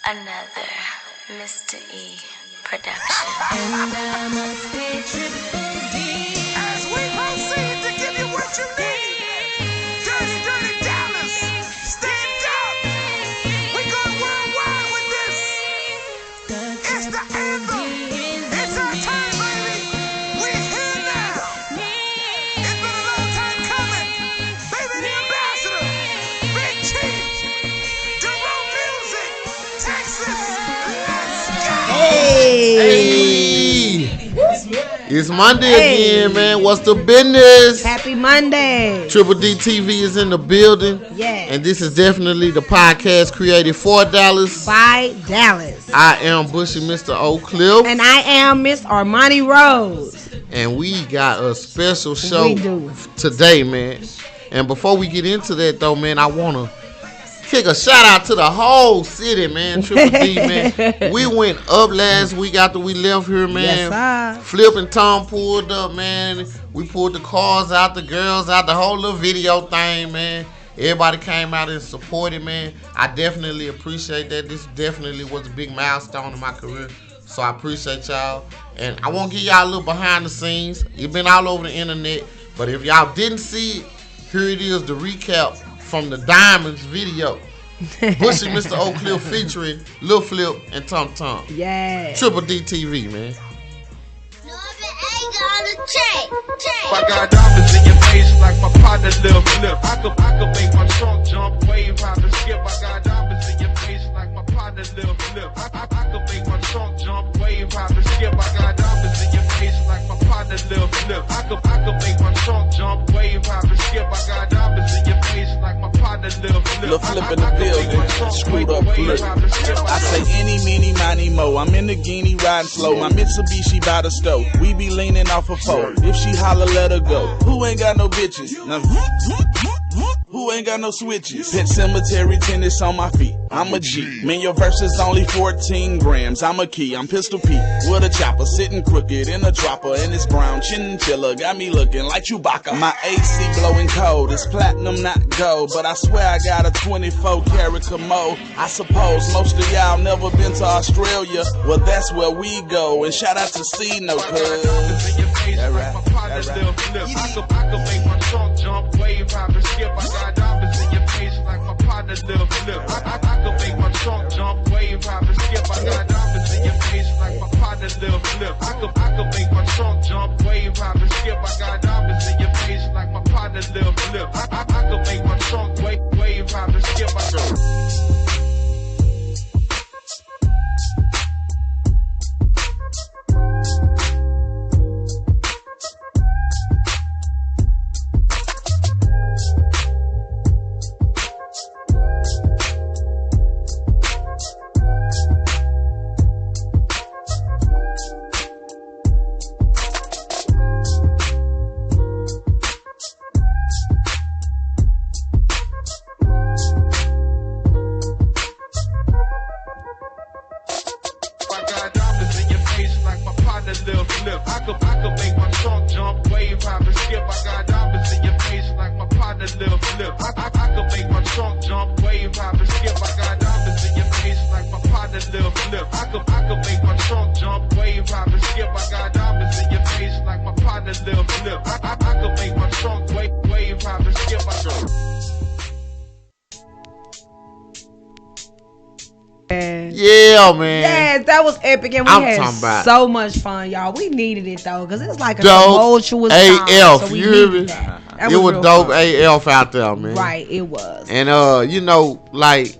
Another Mr. E production. And I must be triple D. As we proceed to give you what you need. Dirty, dirty Dallas. Stand up. We going worldwide with this. It's the anthem. It's our time, baby. We're here now. It's been a long time coming. Baby, the ambassador. Big Chief. Jerome Music. Texas. Let's go. Hey! It's Monday again, man. What's the business? Happy Monday. Triple D TV is in the building. Yeah. And this is definitely the podcast created for Dallas. By Dallas. I am Bushy Mr. Oak Cliff. And I am Miss Armani Rose. And we got a special show We do. today, man. And before we get into that, though, man, I want to kick a shout out to the whole city, man. Triple D, man. We went up last week after we left here, man. Yes, sir. Flip and Tom pulled up, man. We pulled the cars out, the girls out, the whole little video thing, man. Everybody came out and supported, man. I definitely appreciate that. This definitely was a big milestone in my career. So I appreciate y'all. And I want to give y'all a little behind the scenes. It's been all over the internet. But if y'all didn't see it, here it is, the recap from the Diamonds video. Bushy Mr. Oak Cliff featuring Lil Flip and Tom Tom. Yeah. Triple D TV, man. I got diamonds in your face like my partner Lil Flip. I could make my trunk jump, wave, hop and skip. I got diamonds in your face like my partner Lil Flip. I could make my trunk jump, wave, hop and skip. I got diamonds in your face like my partner Lil Flip. I could make my trunk jump, wave, hop and skip. I got diamonds in your face like my partner Lil Flip. Lil Flip in the building, screwed up flip. I say any, meeny, miny, mo. I'm in the guinea riding slow. My Mitsubishi by the stove. We be leaning off a phone. If she holler, let her go. Who ain't got no bitches? Now, who ain't got no switches? Pet cemetery, tennis on my feet. I'm a G. Man, your verse is only 14 grams. I'm a key. I'm Pistol Pete with a chopper, sitting crooked in a dropper, and it's brown chinchilla. Got me looking like Chewbacca. My AC blowing cold. It's platinum, not gold, but I swear I got a 24 karat commode. I suppose most of y'all never been to Australia. Well, that's where we go. And shout out to C-No, cuz. That right. I could make my trunk jump, wave, hop and skip. I got diamonds in your face like my partner Lil Flip. I could make my trunk jump, wave, hop and skip. I got diamonds in your face like my partner Lil Flip. I could make my trunk jump, wave, hop and skip. I got diamonds in your face like my partner Lil Flip. I could make my trunk wave, hop and skip. I go. Lil Flip. I could make my trunk jump, wave, hop and skip. I got diamonds in your face like my partner Lil Flip. I could make my trunk jump, wave, hop and skip. I got diamonds in your face like my partner Lil Flip. I could make my trunk jump, wave, hop and skip. I got diamonds in your face like my partner Lil Flip. I could make my trunk wave, hop and skip. I go. Yeah, man. Yes, that was epic, and we had so much fun, y'all. We needed it though, because it's like a tumultuous time. AF, so you hear me? It was dope fun. AF out there, man. Right, it was. And you know, like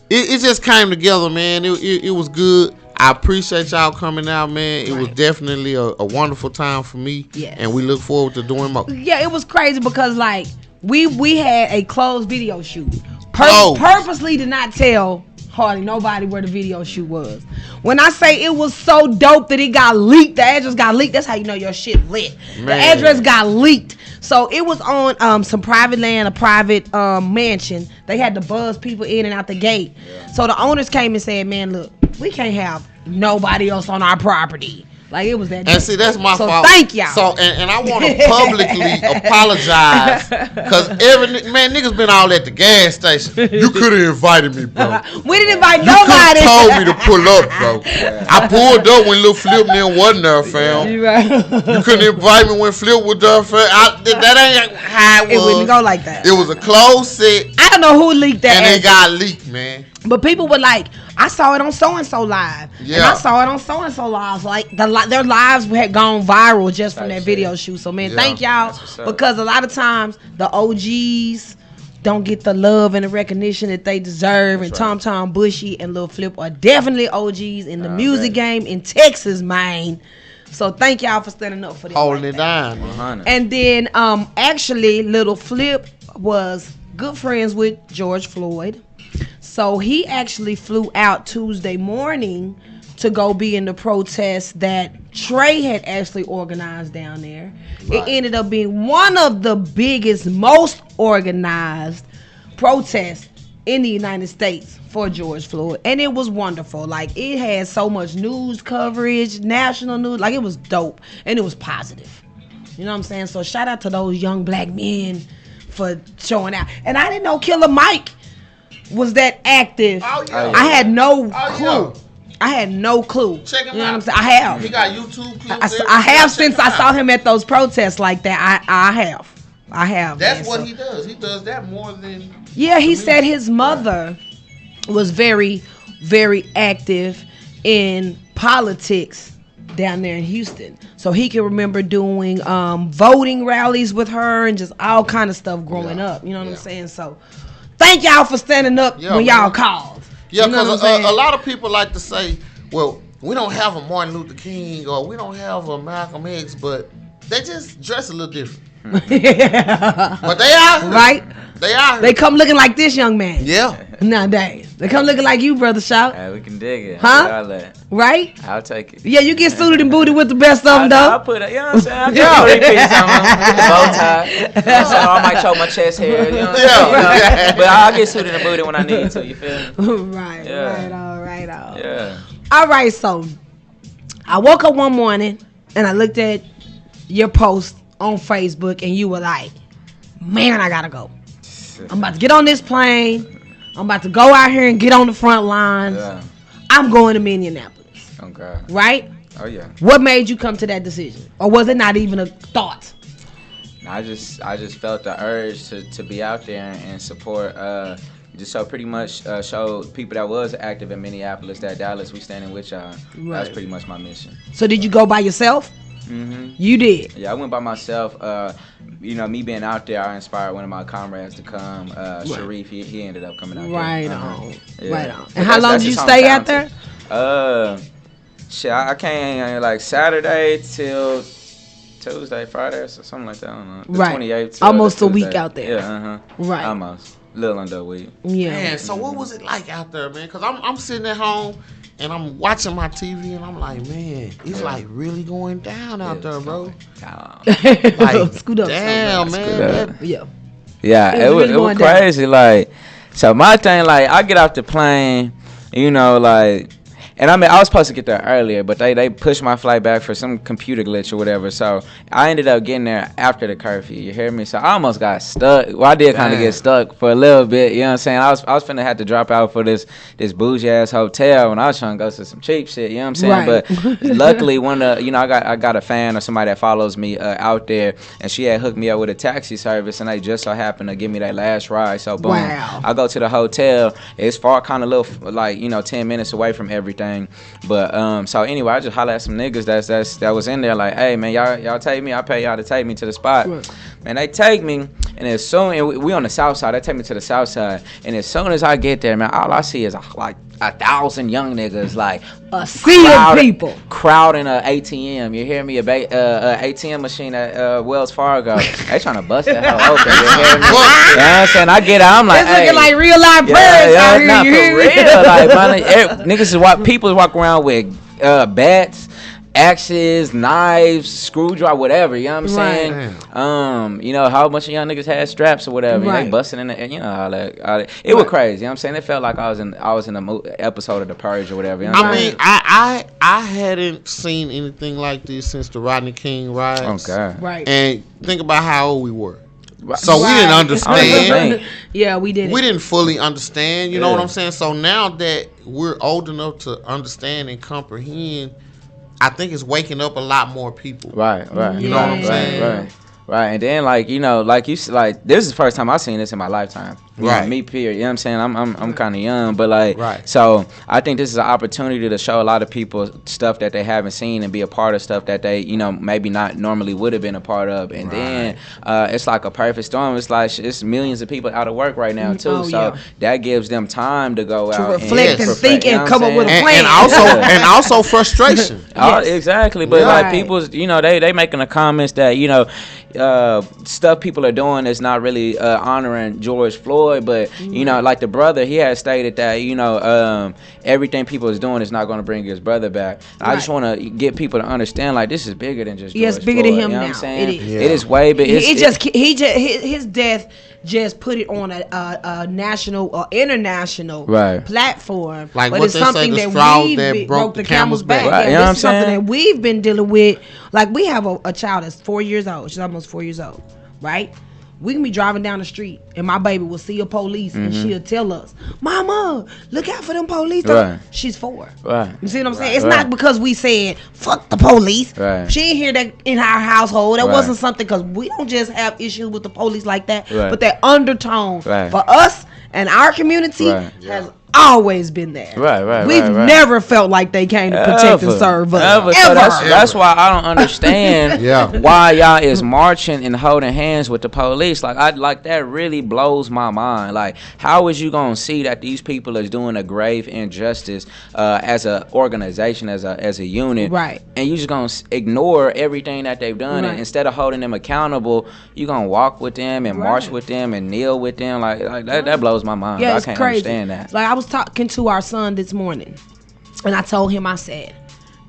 it just came together, man. It was good. I appreciate y'all coming out, man. It was definitely a wonderful time for me. Yes. And we look forward to doing more. Yeah, it was crazy because like we had a closed video shoot. Purposely did not tell hardly nobody where the video shoot was. When I say it was so dope that it got leaked, the address got leaked, that's how you know your shit lit. Man. The address got leaked. So it was on some private land, a private mansion. They had to buzz people in and out the gate. Yeah. So the owners came and said, man, look, we can't have nobody else on our property. Like it was that. And see, that's my fault. Thank y'all. So and I want to publicly apologize because niggas been all at the gas station. You could have invited me, bro. We didn't invite You nobody. could have told me to pull up, bro. I pulled up when Lil Flip then wasn't there, fam. You right. You couldn't invite me when Flip was there, fam. That ain't how it was. It wouldn't go like that. It was a closed set. I don't know who leaked that. And it got leaked, man. But people were like, I saw it on so and so live, Yeah. and I saw it on so and so live. Like their lives had gone viral just from that video shoot. So man, Yeah. thank y'all because a lot of times the OGs don't get the love and the recognition that they deserve. And Tom Tom Bushy and Lil Flip are definitely OGs in the music game in Texas, man. So thank y'all for standing up for them. Holding it down. And then actually Little Flip was good friends with George Floyd. So he actually flew out Tuesday morning to go be in the protest that Trey had actually organized down there. It ended up being one of the biggest, most organized protests in the United States for George Floyd. And it was wonderful. Like it had so much news coverage, national news. Like it was dope and it was positive. You know what I'm saying? So shout out to those young black men for showing out. And I didn't know Killer Mike was that active. Oh, yeah. I had no clue. Yeah. I had no clue. Check him you know out. what I'm saying? I have. He got YouTube clips. I have since I saw him at those protests like that. I have. That's man, what so. he does. He does that more than. Yeah, he said his mother was very, very active in politics down there in Houston. So he can remember doing voting rallies with her and just all kind of stuff growing up. You know what I'm saying? So thank y'all for standing up when y'all called. Yeah, you know because what I'm saying? a lot of people like to say, well, we don't have a Martin Luther King or we don't have a Malcolm X, but they just dress a little different. But they are right. They are. They come looking like this young man. Yeah. Nowadays, they come looking like you, brother. Shout. Hey, we can dig it. Huh? Right? I'll take it. Yeah, you get suited and booted with the best of them, though. I'll put it, you know what I'm saying? I'll get 3 pieces on them. Get the bow tie. You know what I'm saying? Or I might show my chest hair. You know what I'm saying? But I'll get suited and booted when I need to. You feel me? Right. Yeah. Right on. Yeah. All right, so I woke up one morning and I looked at your post on Facebook and you were like, man, I gotta go. I'm about to get on this plane. I'm about to go out here and get on the front lines. Yeah. I'm going to Minneapolis. Oh, God. Right? Oh, yeah. What made you come to that decision? Or was it not even a thought? I just felt the urge to be out there and support, just so pretty much show people that was active in Minneapolis that Dallas, we standing with y'all. Right. That's pretty much my mission. So did you go by yourself? Mm-hmm. You did? Yeah, I went by myself. You know, me being out there, I inspired one of my comrades to come. Sharif, he ended up coming out right there. On. Yeah. Right on. And how long did you stay out there? Shit, I came like Saturday till Tuesday, Friday, or something like that. I don't know. The right. 28th. Almost a week out there. Yeah, Right. Almost. A little under a week. Yeah. Man, so what was it like out there, man? Because I'm sitting at home and I'm watching my TV and I'm like, man, it's like really going down out there, bro. Like, Scoot up. damn, man. Yeah. Yeah, it was really crazy. Like, so my thing, like, I get off the plane, you know, like, and I mean, I was supposed to get there earlier, but they pushed my flight back for some computer glitch or whatever. So I ended up getting there after the curfew. You hear me? So I almost got stuck. Well, I did kind of get stuck for a little bit. You know what I'm saying? I was finna have to drop out for this bougie ass hotel when I was trying to go to some cheap shit. You know what I'm saying? Right. But luckily, I got a fan or somebody that follows me out there, and she had hooked me up with a taxi service, and they just so happened to give me that last ride. So boom, Wow. I go to the hotel. It's far, kind of little, like 10 minutes away from everything. But so anyway, I just holler at some niggas that was in there like, hey man, y'all take me, I pay y'all to take me to the spot. Right. And they take me, and as soon and we on the south side, they take me to the south side, and as soon as I get there, man, all I see is like 1,000 young niggas like a sea of people crowding a ATM. You hear me? A ATM machine at Wells Fargo. They trying to bust that hell open. You hear me? You know what I'm saying? I get out, I'm like, it's looking like real life birds out here. Not You for hear me? real. Like, man, niggas people walk around with bats, axes, knives, screwdriver, whatever. You know what I'm saying? Damn. You know, how much of young niggas had straps or whatever. Right. And they busting in the, you know, all that. It was crazy. You know what I'm saying? It felt like I was in a episode of The Purge or whatever. You know what I I'm mean, I hadn't seen anything like this since the Rodney King riots. saying? Okay. Right. And think about how old we were. Right. So we didn't I understand. understand. Yeah, we didn't. We didn't fully understand. You know Yeah. what I'm saying? So now that we're old enough to understand and comprehend, I think it's waking up a lot more people. Right. You know what I'm saying? Right. And then, like, you know, like this is the first time I've seen this in my lifetime. You know, Right. me, period. You know what I'm saying? I'm kind of young, but like, Right. so I think this is an opportunity to show a lot of people stuff that they haven't seen and be a part of stuff that they, you know, maybe not normally would have been a part of. And then it's like a perfect storm. It's like it's millions of people out of work right now too. Oh, So yeah. that gives them time to go out reflect and think you know and what I'm come up with a saying? plan. And also frustration. Oh, exactly. But like Right. people's, you know, they making the comments that, you know, stuff people are doing is not really honoring George Floyd, but you know, like the brother, he had stated that, you know, everything people is doing is not going to bring his brother back. I just want to get people to understand, like, this is bigger than just George Yes, bigger than Floyd, him you know now. what I'm saying? It is. Yeah. It is way bigger. His death just put it on a national or international Right. platform. Like but what it's they say, something the that straw we've that broke the camel's back. Right, you Yeah, know what this is I'm something saying? that we've been dealing with. Like, we have a child that's 4 years old. She's almost 4 years old, right? We can be driving down the street and my baby will see a police and she'll tell us, "Mama, look out for them police." Right. She's 4. Right. You see what I'm saying? It's Right. not because we said fuck the police. Right. She ain't hear that in our household. That Right. wasn't something, because we don't just have issues with the police like that. Right. But that undertone Right. for us and our community Right. has always been there. Right, We've right. never felt like they came to protect and serve us. Ever. So that's why I don't understand Yeah. why y'all is marching and holding hands with the police. Like that really blows my mind. Like, how is you gonna see that these people is doing a grave injustice as a organization, as a unit, Right. And you just gonna ignore everything that they've done, Right. and instead of holding them accountable, you gonna walk with them and march Right. with them and kneel with them. Like that blows my mind. Yeah, I it's can't crazy. understand that. Like, I was talking to our son this morning, and I told him, I said,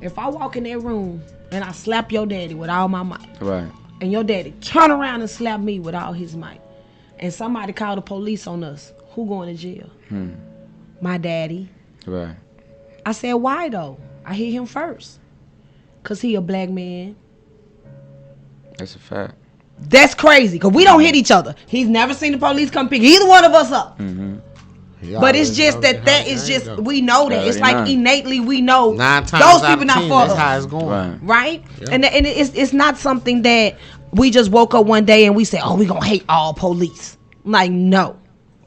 if I walk in that room and I slap your daddy with all my might, Right. and your daddy turn around and slap me with all his might, and somebody call the police on us, who going to jail? My daddy. Right. I said, why though? I hit him first, cause he a black man. That's a fact. That's crazy, cause we don't hit each other. He's never seen the police come pick either one of us up. But it's just that is just, we know that. It's like 39. innately we know 9 times those out people of not 10, for that's us. how it's going. Right. Right? And it's not something that we just woke up one day and we said, oh, we gonna hate all police. Like, no.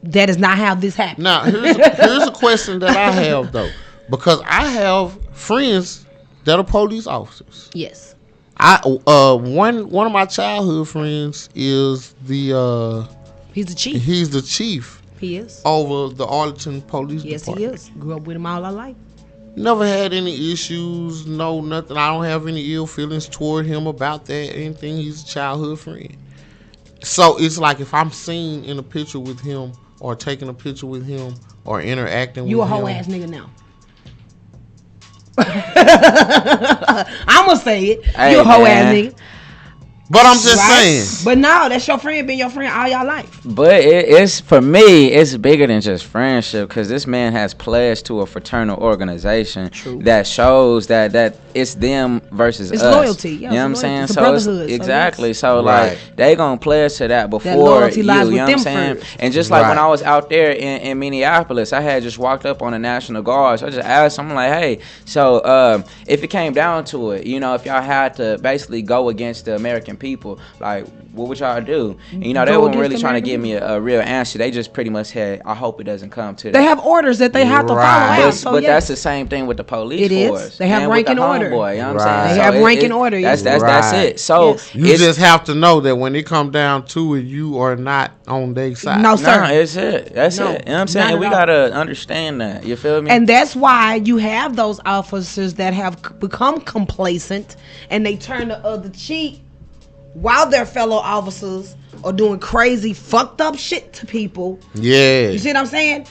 That is not how this happened. Now, here's a question that I have, though. Because I have friends that are police officers. Yes. One of my childhood friends is He's the chief. he's the chief He is. over the Arlington Police Yes, he Department. is. Grew up with him all our life. Never had any issues, no nothing. I don't have any ill feelings toward him about that, anything. He's a childhood friend. So it's like if I'm seen in a picture with him or taking a picture with him or interacting You a with him. hoe ass nigga now. I'ma say it. Hey, You a hoe man. ass nigga. But I'm just Right? saying. But no, that's your friend, been your friend all your life. But it's for me, it's bigger than just friendship, because this man has pledged to a fraternal organization that shows that it's them versus It's us. loyalty, yeah, you know it's what I'm loyalty. saying? It's a So brotherhood, so exactly. yes. So Right. like they gonna pledge to that before loyalty you. lies You with know what I'm them saying? first. And just like when Right. I was out there in Minneapolis, I had just walked up on the National Guard. So I just asked them, like, hey, so if it came down to it, you know, if y'all had to basically go against the American people, like, what would y'all do? And, you know, they Go weren't against really the trying to American give me a real answer. They just pretty much said, I hope it doesn't come to that. They have orders that they have to follow Right. out. But, So but yes. that's the same thing with the police It is. force. They have and with rank the and order. homeboy, you know what Right. I'm saying? They have rank and order, That's yes. that's Right. it. So Yes. You it's, just have to know that when it come down to it, you are not on their side. No, sir. no, it's it. That's No, it. You know what I'm not saying? at We all. gotta understand that. You feel me? And that's why you have those officers that have become complacent and they turn the other cheek while their fellow officers are doing crazy, fucked up shit to people. Yeah. You see what I'm saying?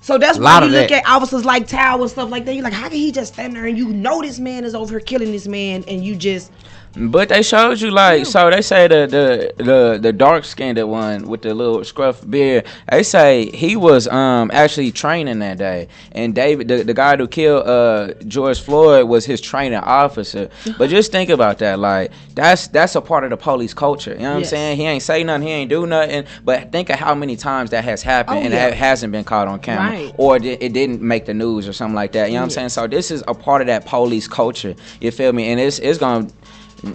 So that's why you look at officers like Tao and stuff like that. You're like, how can he just stand there and you know this man is over here killing this man and you just. But they showed you like, so they say the dark skinned one with the little scruff beard. They say he was actually training that day, and David, the guy who killed George Floyd, was his training officer. But just think about that, like that's a part of the police culture. You know what I'm saying? He ain't say nothing, he ain't do nothing. But think of how many times that has happened and it hasn't been caught on camera, or it didn't make the news or something like that. You know what I'm saying? So this is a part of that police culture. You feel me? And it's gonna.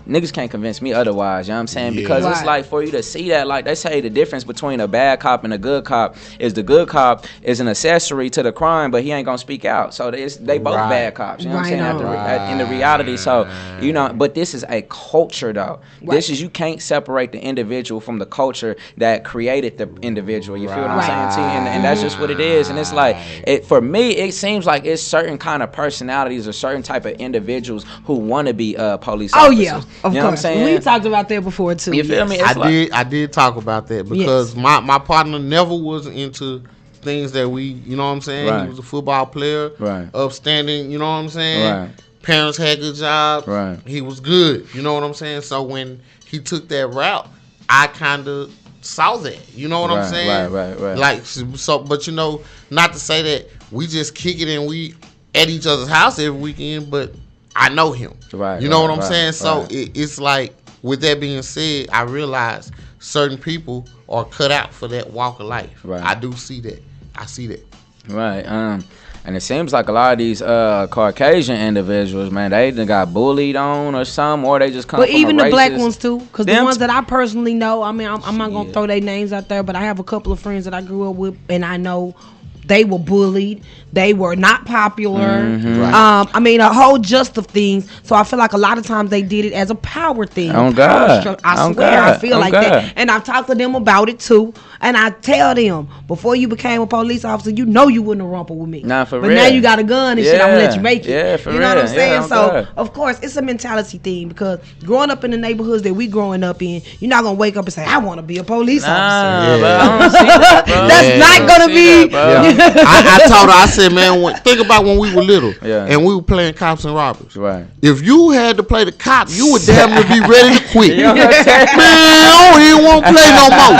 Niggas can't convince me otherwise, you know what I'm saying? Because it's like, for you to see that, like they say the difference between a bad cop and a good cop is the good cop is an accessory to the crime, but he ain't gonna speak out. So they both bad cops, you know what I'm saying? In the reality, so, you know, but this is a culture though. This is, you can't separate the individual from the culture that created the individual, you feel what I'm saying? And that's just what it is. And it's like, for me, it seems like it's certain kind of personalities or certain type of individuals who want to be police officers. Of you know course. What I'm saying? We talked about that before too. You feel me? I did talk about that because my partner never was into things that you know what I'm saying? He was a football player, upstanding, you know what I'm saying? Parents had good jobs. He was good, you know what I'm saying? So when he took that route, I kind of saw that, you know what I'm saying? Right. Like, so, but you know, not to say that we just kick it and we at each other's house every weekend, but I know him. You know what I'm saying? So it's like, with that being said, I realize certain people are cut out for that walk of life. I do see that. I see that. And it seems like a lot of these Caucasian individuals, man, they either got bullied on or something, or they just come from a racist. But even the black ones too, because the ones that I personally know, I mean, I'm not gonna throw their names out there, but I have a couple of friends that I grew up with, and I know they were bullied. They were not popular. I mean, a whole just of things. So I feel like a lot of times they did it as a power thing. Oh God! I swear, I feel like that. And I've talked to them about it too. And I tell them, before you became a police officer, you know you wouldn't have rumpled with me. Nah, for but real. Now you got a gun and shit. I'm gonna let you make it. Yeah, for you real. know what I'm saying? So God. of course, it's a mentality thing, because growing up in the neighborhoods that we growing up in, you're not gonna wake up and say, I want to be a police officer. But I don't see that, bro. That's not gonna be. I told her, I said, man, think about when we were little and we were playing cops and robbers. If you had to play the cop, you would damn near be ready to quit. Man, I don't even want to play no more.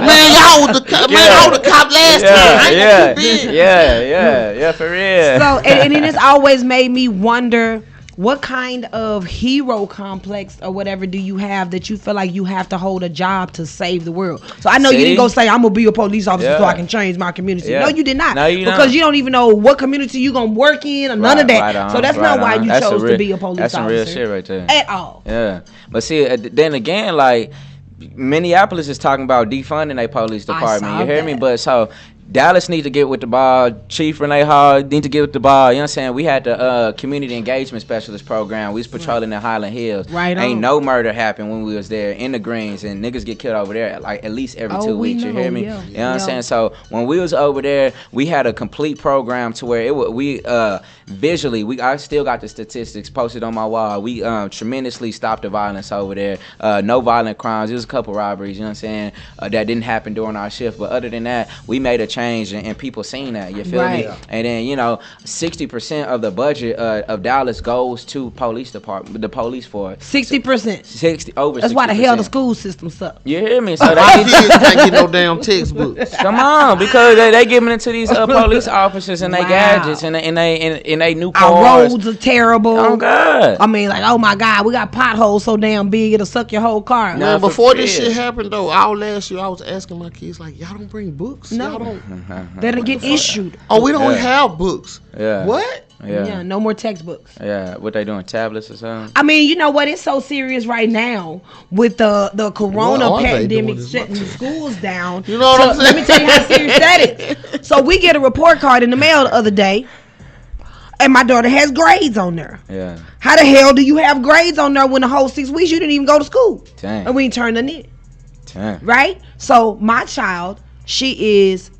Man, y'all was the cop last time. Yeah, for real. So, and it's always made me wonder, what kind of hero complex or whatever do you have that you feel like you have to hold a job to save the world? So I know you didn't go say, I'm going to be a police officer so I can change my community. No, you did not. No, because you don't even know what community you going to work in or none of that. So that's not why you chose to be a police officer. That's some real shit right there. At all. Yeah. But see, then again, like, Minneapolis is talking about defunding their police department. You hear me? But so Dallas needs to get with the ball. Chief Renee Hall need to get with the ball. You know what I'm saying? We had the community engagement specialist program. We was patrolling in Highland Hills. Ain't no murder happened when we was there in the Greens, and niggas get killed over there like at least every 2 weeks. You hear me? You know what I'm saying? So when we was over there, we had a complete program to where we visually, I still got the statistics posted on my wall. We tremendously stopped the violence over there. No violent crimes. There was a couple robberies, you know what I'm saying, that didn't happen during our shift. But other than that, we made a change, and people seen that. You feel me? And then 60% of the budget of Dallas goes to police department, the police force. 60%. 60 over. That's 60%. Why the hell the school system sucks. You hear me? So they can't get no damn textbooks. Come on, because they giving it to these police officers and they gadgets and they new cars. Our roads are terrible. Oh God. I mean, like, oh my God, we got potholes so damn big it'll suck your whole car. Man, before this shit happened though, all last year I was asking my kids, like, y'all don't bring books? No. Y'all don't. They don't get issued. Oh, we don't have books. Yeah. What? Yeah, no more textbooks. Yeah, what they doing, tablets or something? I mean, you know what? It's so serious right now with the corona pandemic shutting the schools down. You know what I'm saying? Let me tell you how serious that is. So we get a report card in the mail the other day, and my daughter has grades on there. Yeah. How the hell do you have grades on there when the whole 6 weeks you didn't even go to school? Dang. And we ain't turned in. Dang. Right? So my child, she is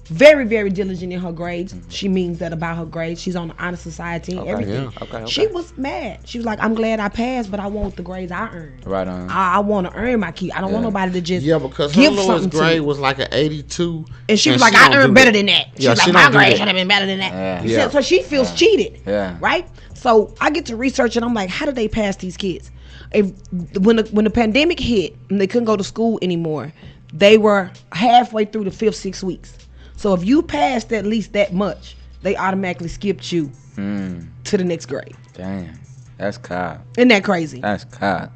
very, very diligent in her grades. She means that about her grades. She's on the honor society and everything. Okay. She was mad. She was like, I'm glad I passed, but I want the grades I earned. Right on. I want to earn my key. I don't want nobody to just because her give lowest something to grade me. was like an 82. And she was like, I earned better than that. She Yeah, was she like, don't my do grade that. should have been better than that. Yeah. You see? So she feels cheated. Yeah. Right? So I get to research and I'm like, how did they pass these kids? When the pandemic hit and they couldn't go to school anymore, they were halfway through the 5th, 6 weeks. So if you passed at least that much, they automatically skipped you to the next grade. Damn. That's cold. Isn't that crazy? That's cold.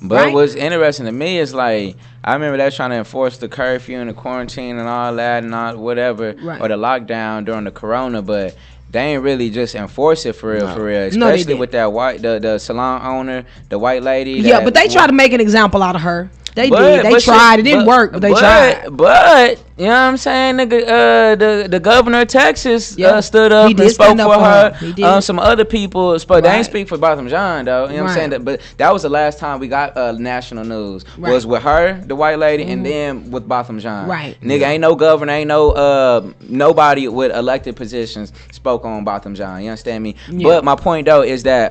But Right? what's interesting to me is like I remember they trying to enforce the curfew and the quarantine and all that and all whatever Right. or the lockdown during the corona, but they ain't really just enforce it for real, No, they Especially didn't. with that the salon owner, the white lady. Yeah, but they tried to make an example out of her. They But- did. They but tried. shit, It didn't work, but they tried. But you know what I'm saying? The governor of Texas Yeah. stood up He did and spoke stand up for for her. her. He did. Some other people spoke. They Right. ain't speak for Botham John though. You know what I'm saying? Right. But that was the last time we got national news. Right. Mm-hmm. Was with her, the white lady, and then with Botham John. Right. Nigga, ain't no governor, ain't no nobody with elected positions spoke on Botham John. You understand me? Yeah. But my point though is that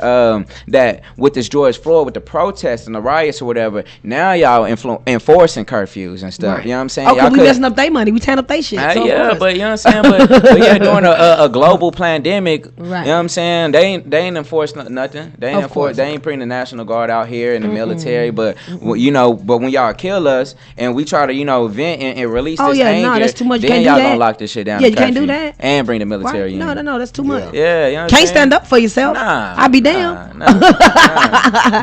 that with this George Floyd, with the protests and the riots or whatever, now y'all enforcing curfews and stuff. Right. You know what I'm saying? Oh, Y'all cause we could- messing up their money. We tearing up their shit. So of yeah, course. but you know what I'm saying. But yeah, during a global pandemic, Right. you know what I'm saying. They ain't enforced nothing. They ain't Of enforced. course. They ain't bring the National Guard out here in the military. But you know, but when y'all kill us and we try to vent and release Oh, this yeah, anger, no, that's too much. You then can't do y'all that. gonna lock this shit down. Yeah, to you can't do curfew that. and bring the military Right. in. No, that's too much. Yeah, you know what I'm Can't saying? stand up for yourself. Nah, I be damned. nah.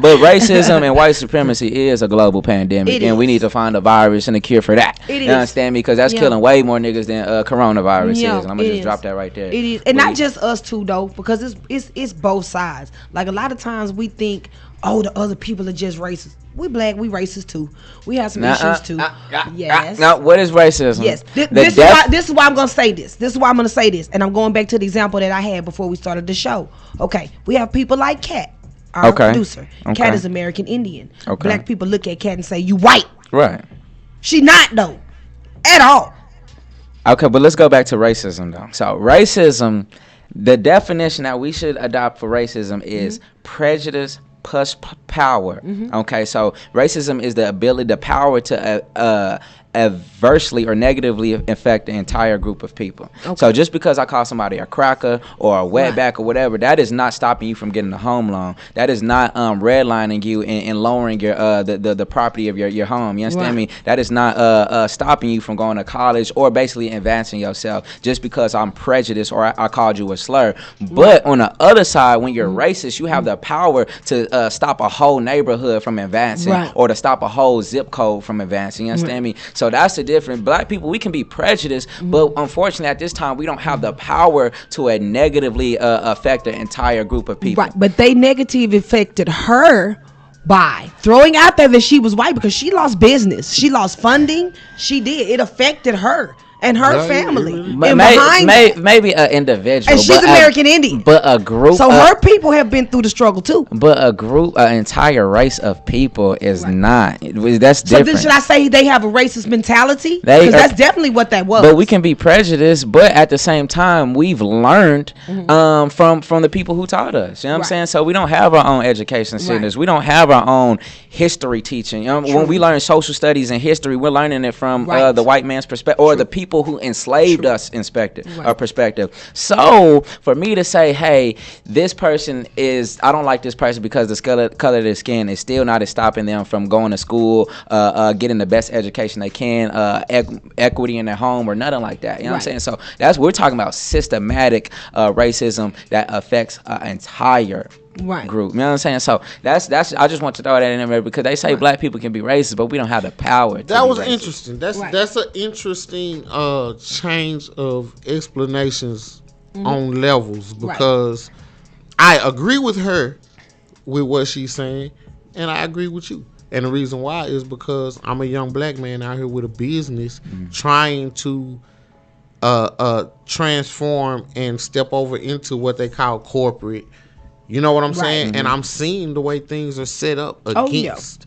But racism and white supremacy is a global pandemic, It and we is. need to find a virus and a cure for that. It You is. understand me? Because that's Yeah. killing way more niggas than coronavirus Yeah, is. And I'm gonna it just is. drop that right there. It is, and But not just us two though, because it's both sides. Like a lot of times we think, oh, the other people are just racist. We black, we racist too. We have some issues too. Yes. Now, what is racism? Yes. The This is why I'm gonna say this. This is why I'm gonna say this, and I'm going back to the example that I had before we started the show. Okay, we have people like Kat, our Okay. producer. Okay. Kat is American Indian. Okay. Black people look at Kat and say, "You white." Right. She not though, at all. Okay, but let's go back to racism though. So racism, the definition that we should adopt for racism is prejudice plus power. Okay, so racism is the ability, the power to adversely or negatively affect the entire group of people. So just because I call somebody a cracker or a wetback or whatever, that is not stopping you from getting a home loan. That is not redlining you and lowering your the property of your home. You understand me? That is not stopping you from going to college or basically advancing yourself just because I'm prejudiced or I called you a slur. But on the other side, when you're racist, you have the power to stop a whole neighborhood from advancing or to stop a whole zip code from advancing. You understand me? So that's the difference. Black people, we can be prejudiced, but unfortunately at this time we don't have the power to negatively affect the entire group of people. Right, but they negatively affected her by throwing out there that she was white because she lost business. She lost funding. She did. It affected her and her family. And behind that- Maybe an individual. and she's but American Indian. But a group. So her people have been through the struggle too. But a group, an entire race of people is not. That's So different. then should I say they have a racist mentality? They Because are- that's definitely what that was. But we can be prejudiced, but at the same time, we've learned from the people who taught us. You know what I'm Right. saying? So we don't have our own education centers. We don't have our own history teaching. You know, when we learn social studies and history, we're learning it from the white man's perspective or the people who enslaved us perspective. So for me to say, hey, this person is, I don't like this person because the color of their skin is still not stopping them from going to school, getting the best education they can, equity in their home or nothing like that. You know what I'm saying? So we're talking about systematic racism that affects an entire group. You know what I'm saying? So that's I just want to throw that in there because they say black people can be racist, but we don't have the power to That was be racist. interesting. That's an interesting change of explanations on levels because I agree with her with what she's saying, and I agree with you. And the reason why is because I'm a young black man out here with a business trying to transform and step over into what they call corporate. You know what I'm saying? And I'm seeing the way things are set up against.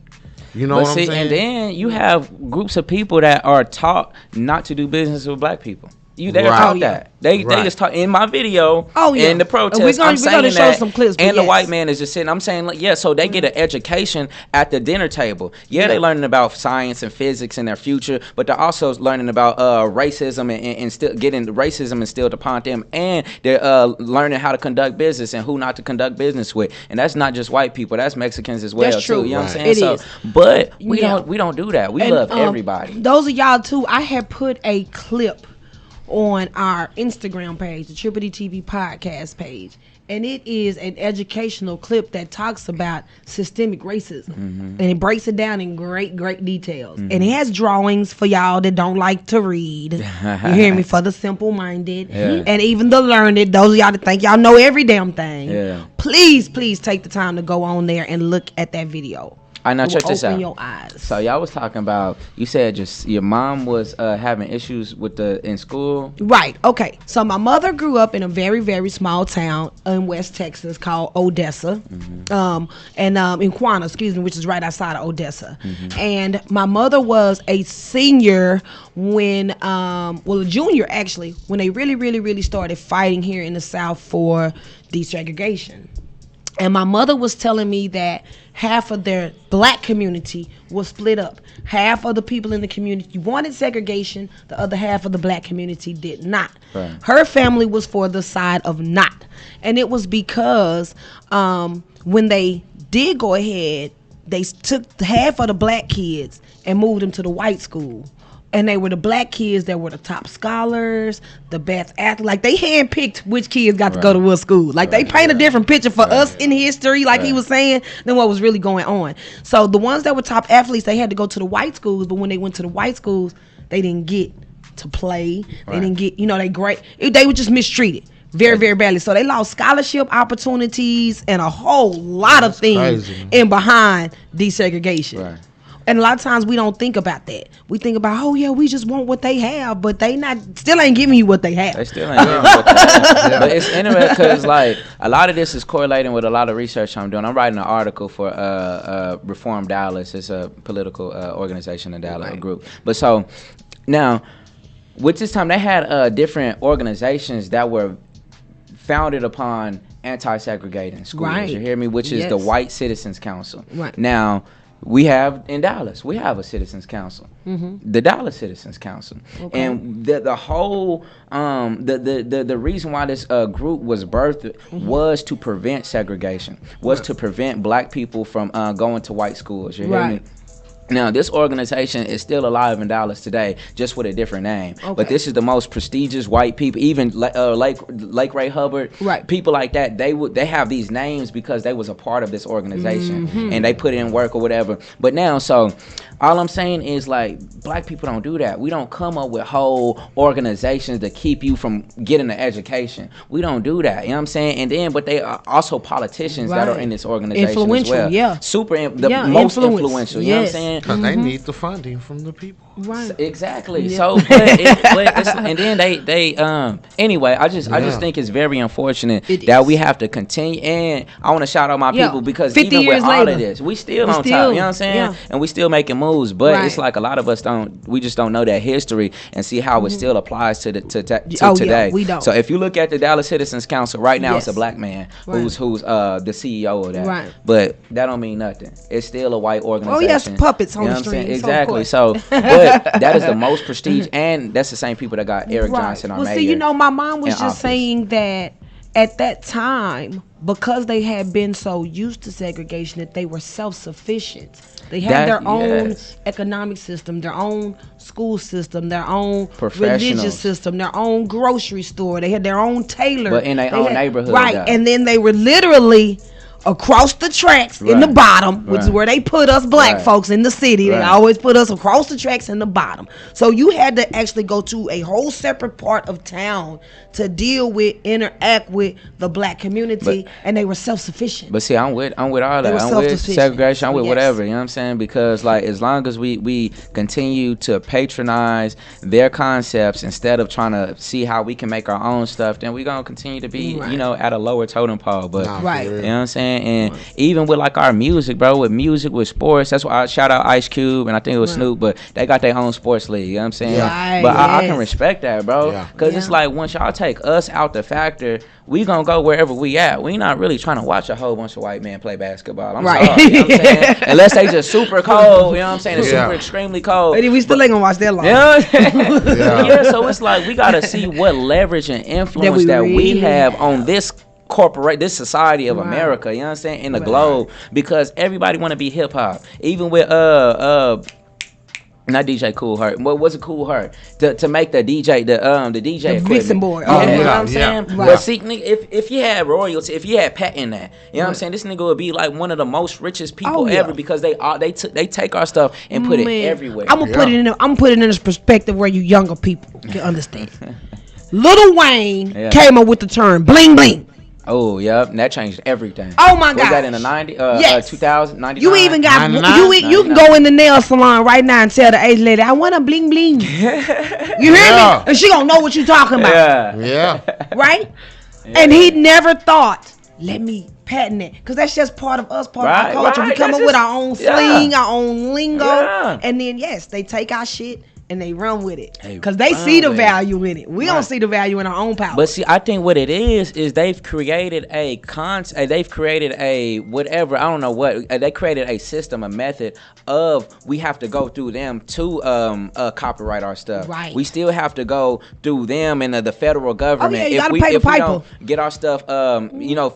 You know But what I'm saying? And then you have groups of people that are taught not to do business with black people. They're Right. taught that. They just taught in my video. In the protest. I'm saying show some clips, and the yes. white man is just sitting. I'm saying, like, yeah. So they get an education at the dinner table. Yeah, they learning about science and physics and their future, but they're also learning about racism and still getting racism instilled upon them, and they're learning how to conduct business and who not to conduct business with. And that's not just white people. That's Mexicans as well. That's true. Too, you know what I'm saying? It so, is. But we don't do that. We love everybody. Those of y'all too. I had put a clip on our Instagram page, the Triple D TV podcast page, and it is an educational clip that talks about systemic racism, and it breaks it down in great details, and it has drawings for y'all that don't like to read. You hear me? For the simple-minded and even the learned, those of y'all that think y'all know every damn thing. Please take the time to go on there and look at that video. I know. Check this out. Open your eyes. So y'all was talking about. You said your mom was having issues with in school. Right. Okay. So my mother grew up in a very small town in West Texas called Odessa, in Quanah, excuse me, which is right outside of Odessa. And my mother was a senior when, a junior actually, when they really started fighting here in the South for desegregation. And my mother was telling me that half of their black community was split up. Half of the people in the community wanted segregation. The other half of the black community did not. Right. Her family was for the side of not. And it was because when they did go ahead, they took half of the black kids and moved them to the white school. And they were the black kids that were the top scholars, the best athletes. Like, they handpicked which kids got to go to what school. Like, they paint a different picture for us in history, like he was saying, than what was really going on. So the ones that were top athletes, they had to go to the white schools. But when they went to the white schools, they didn't get to play. They didn't get, they were just mistreated. Very badly. So they lost scholarship opportunities and a whole lot of things in behind desegregation. Right. And a lot of times we don't think about that. We think about, we just want what they have, but they still ain't giving you what they have. They still ain't giving you what they have. But it's interesting because, like, a lot of this is correlating with a lot of research I'm doing. I'm writing an article for Reform Dallas. It's a political organization in Dallas, a group. But so now, with this time, they had different organizations that were founded upon anti-segregating schools. Right. You hear me? Which is the White Citizens Council. Right. Now, we have in Dallas, we have a citizens council, the Dallas Citizens Council, and the whole the reason why this group was birthed was to prevent segregation, was to prevent black people from going to white schools. You hear me? Now, this organization is still alive in Dallas today, just with a different name. But this is the most prestigious white people, even Lake Ray Hubbard, people like that. They have these names because they was a part of this organization and they put in work or whatever. But now, so all I'm saying is, like, black people don't do that. We don't come up with whole organizations to keep you from getting an education. We don't do that. You know what I'm saying? And then, but they are also politicians that are in this organization as well. Most influential. You know what I'm saying? Because they need the funding from the people. Right. Exactly. Yeah. So, and then they anyway, I just think it's very unfortunate that we have to continue. And I want to shout out my people because even with all of this, we still on top. You know what I'm saying? Yeah. And we still making moves. But it's like a lot of us we just don't know that history and see how it still applies to today. Yeah, we don't. So if you look at the Dallas Citizens Council right now, it's a black man who's the CEO of that. Right. But that don't mean nothing. It's still a white organization. Oh yes, puppets on the street. Exactly. So, but that is the most prestige, and that's the same people that got Eric Johnson, our mayor. Well, see, my mom was just saying that at that time, because they had been so used to segregation, that they were self-sufficient. They had their own economic system, their own school system, their own religious system, their own grocery store. They had their own tailor. But in their own neighborhood. Right, and then they were literally across the tracks in the bottom, which is where they put us black folks in the city. They always put us across the tracks in the bottom. So you had to actually go to a whole separate part of town to deal with, interact with the black community, and they were self-sufficient. But see, I'm with all that. I'm with segregation. I'm with whatever. You know what I'm saying? Because, like, as long as we continue to patronize their concepts instead of trying to see how we can make our own stuff, then we're gonna continue to be, at a lower totem pole. But you know what I'm saying? saying? And even with like our music, bro, with music, with sports, that's why I shout out Ice Cube and I think it was Snoop, but they got their own sports league, you know what I'm saying? Right, but I can respect that, bro, because it's Yeah. like once y'all take us out the factor, we gonna go wherever we at. We not really trying to watch a whole bunch of white men play basketball. I'm Right. sorry, you know what I'm saying? Unless they just super cold, you know what I'm saying? It's Yeah. super extremely cold. But we still ain't gonna watch that long. You know what I'm saying? Yeah. Yeah, so it's like we gotta see what leverage and influence that we really have on this this society of Right. America, you know what I'm saying, in the Right. globe, because everybody want to be hip hop. Even with not DJ Cool Heart. What was it Cool Heart? To make the DJ the DJ The equipment. mixing board. Yeah, Oh, you know yeah, what I'm yeah. saying? Right. But see, nigga, if you had royalty, if you had patent that, you know what I'm saying, this nigga would be like one of the most richest people Oh, yeah. ever, because they take our stuff and put it Man, everywhere. I'm gonna put it in. I'm putting it in this perspective where you younger people can understand. Lil Wayne Yeah. came up with the term bling bling. Oh, yep, and that changed everything. Oh my Was God! that in the 90s? Yes. 2000, 99? You even got 99? you can go in the nail salon right now and tell the Asian lady, "I want a bling bling." You hear Yeah. me? And she gonna know what you talking about, Yeah. Yeah. right? And he never thought, "Let me patent it," because that's just part of us, part of Right, our culture. We right, come that's up with just- our own yeah. slang, our own lingo, Yeah. and then yes, they take our shit and they run with it They because they run see the with it. value in it. We don't Right. see the value in our own power. But see, I think what it is they've created they've created a whatever, I don't know what, they created a system, a method of we have to go through them to copyright our stuff. Right. We still have to go through them and the federal government. you if gotta we pay the if we piper. don't get our stuff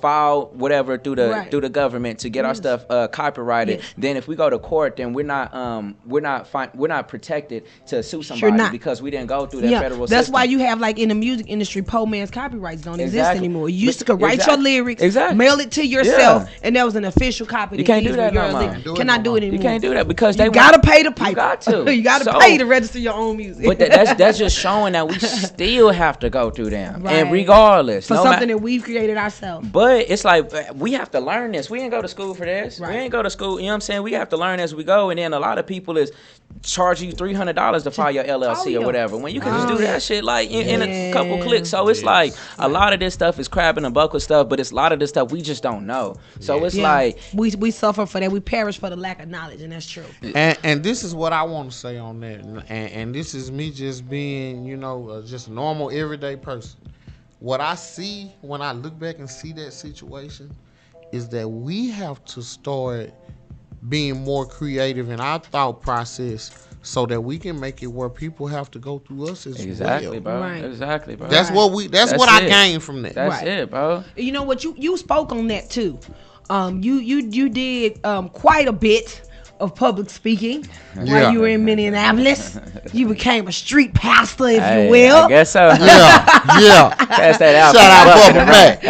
filed whatever through the Right. through the government to get our stuff copyrighted, Yes. then if we go to court, then we're not protected to sue somebody not. because we didn't go through that yeah, federal that's system. why you have like in the music industry, poor man's copyrights don't exist Exactly. anymore. You used to But- could write exactly. your lyrics, Exactly. mail it to yourself, Yeah. and that was an official copy. You that can't do these that were no yours. more. They Do it cannot no do more. it You anymore. can't do that because You they gotta want, pay the piper. You got to. You gotta So- pay to register your own music. But that's just showing that we still have to go through them, Right. and regardless, for no something ma- that we've created ourselves. But it's like we have to learn this. We ain't go to school for this. Right. We ain't go to school. You know what I'm saying? We have to learn as we go. And then a lot of people is charge you $300 to file your LLC Oh, or yeah. whatever. When you can just Oh, do yeah. that shit like in a couple Yeah. clicks. So it's like a lot of this stuff is crab in a bucket stuff, but it's a lot of this stuff we just don't know. So it's like we suffer for that. We perish for the lack of knowledge, and that's true. And this is what I want to say on that, and this is me just being, just a normal everyday person. What I see when I look back and see that situation is that we have to start being more creative in our thought process so that we can make it where people have to go through us as exactly, well. bro. Right. Exactly, bro. That's what we. That's That's what I it. gained from that. That's Right. it, bro. You know what? You spoke on that too. You did quite a bit of public speaking Yeah. while you were in Minneapolis. You became a street pastor, if Hey, you will. I guess so. Yeah. Pass that out. Shout out Bubba Mac.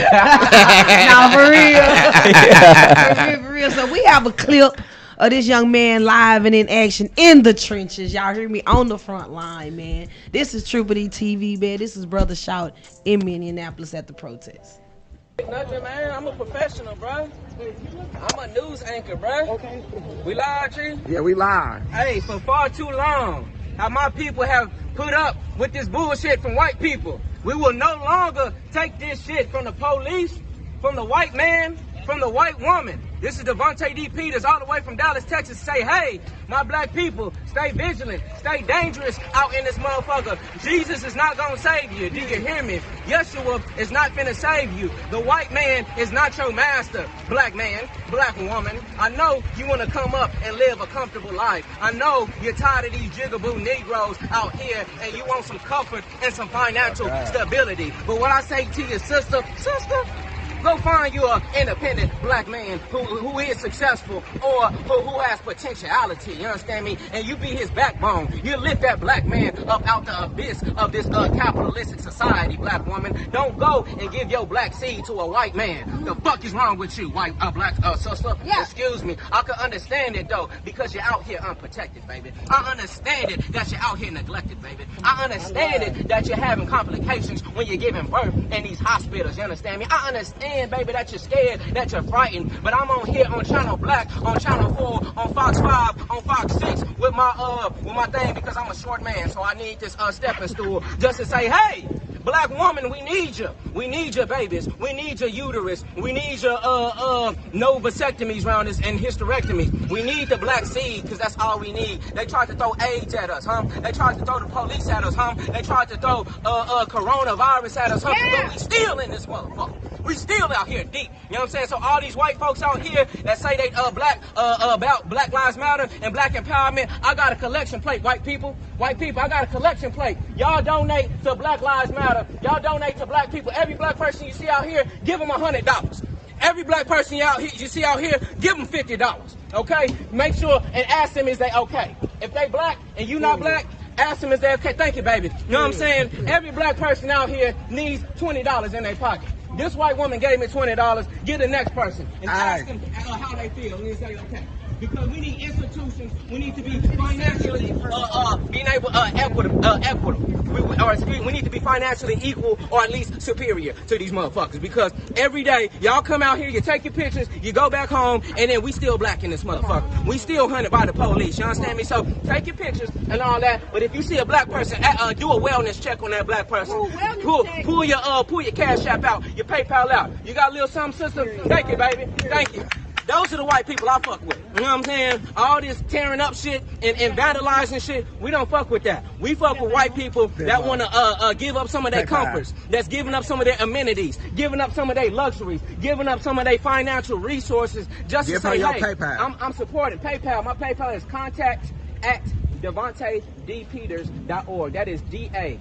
Nah, for real. For real. So we have a clip of this young man live and in action in the trenches. Y'all hear me on the front line, man. This is Triple D TV, man. This is Brother Shout in Minneapolis at the protest. Nothing, man. I'm a professional, bro. I'm a news anchor, bro. Okay. We live, G? Yeah, we live. Hey, for far too long, how my people have put up with this bullshit from white people. We will no longer take this shit from the police, from the white man, from the white woman. This is Devontae D. Peters all the way from Dallas, Texas. Say, hey, my black people, stay vigilant, stay dangerous out in this motherfucker. Jesus is not gonna save you. Do you hear me? Yeshua is not finna save you. The white man is not your master. Black man, black woman, I know you wanna come up and live a comfortable life. I know you're tired of these jigaboo Negroes out here and you want some comfort and some financial stability. But what I say to your sister, go find you an independent black man who is successful or who has potentiality, you understand me? And you be his backbone. You lift that black man up out the abyss of this capitalistic society, black woman. Don't go and give your black seed to a white man. The fuck is wrong with you, white black sister? Yeah. Excuse me. I can understand it though, because you're out here unprotected, baby. I understand it that you're out here neglected, baby. I understand it that you're having complications when you're giving birth in these hospitals, you understand me? I understand, baby, that you're scared, that you're frightened, but I'm on here on Channel Black, on Channel 4, on Fox 5, on Fox 6 with my thing because I'm a short man, so I need this stepping stool just to say, hey, Black woman, we need you. We need your babies. We need your uterus. We need your no vasectomies around us and hysterectomies. We need the black seed because that's all we need. They tried to throw AIDS at us, huh? They tried to throw the police at us, huh? They tried to throw coronavirus at us, huh? But we still in this motherfucker. We still out here deep. You know what I'm saying? So all these white folks out here that say they black about Black Lives Matter and black empowerment, I got a collection plate, white people. White people, I got a collection plate. Y'all donate to Black Lives Matter. Y'all donate to black people. Every black person you see out here, give them $100. Every black person you see out here, give them $50. Okay? Make sure and ask them is they okay. If they black and you not black, ask them is they okay. Thank you, baby. You know what I'm saying? Every black person out here needs $20 in their pocket. This white woman gave me $20. Get the next person and ask them how they feel. And they say, okay. Because we need institutions, we need to be financially being able equitable. We need to be financially equal or at least superior to these motherfuckers. Because every day y'all come out here, you take your pictures, you go back home, and then we still black in this motherfucker. We still hunted by the police. You understand me? So take your pictures and all that. But if you see a black person, do a wellness check on that black person. Pull your Cash App out, your PayPal out. You got a little something, sister? Thank you, baby. Thank you. Those are the white people I fuck with. You know what I'm saying? All this tearing up shit and vandalizing shit, we don't fuck with that. We fuck with white people that want to give up some of their comforts, that's giving up some of their amenities, giving up some of their luxuries, giving up some of their financial resources just to say, hey, I'm supporting PayPal. My PayPal is contact@DavanteDPeters.org. That is DAVANTE.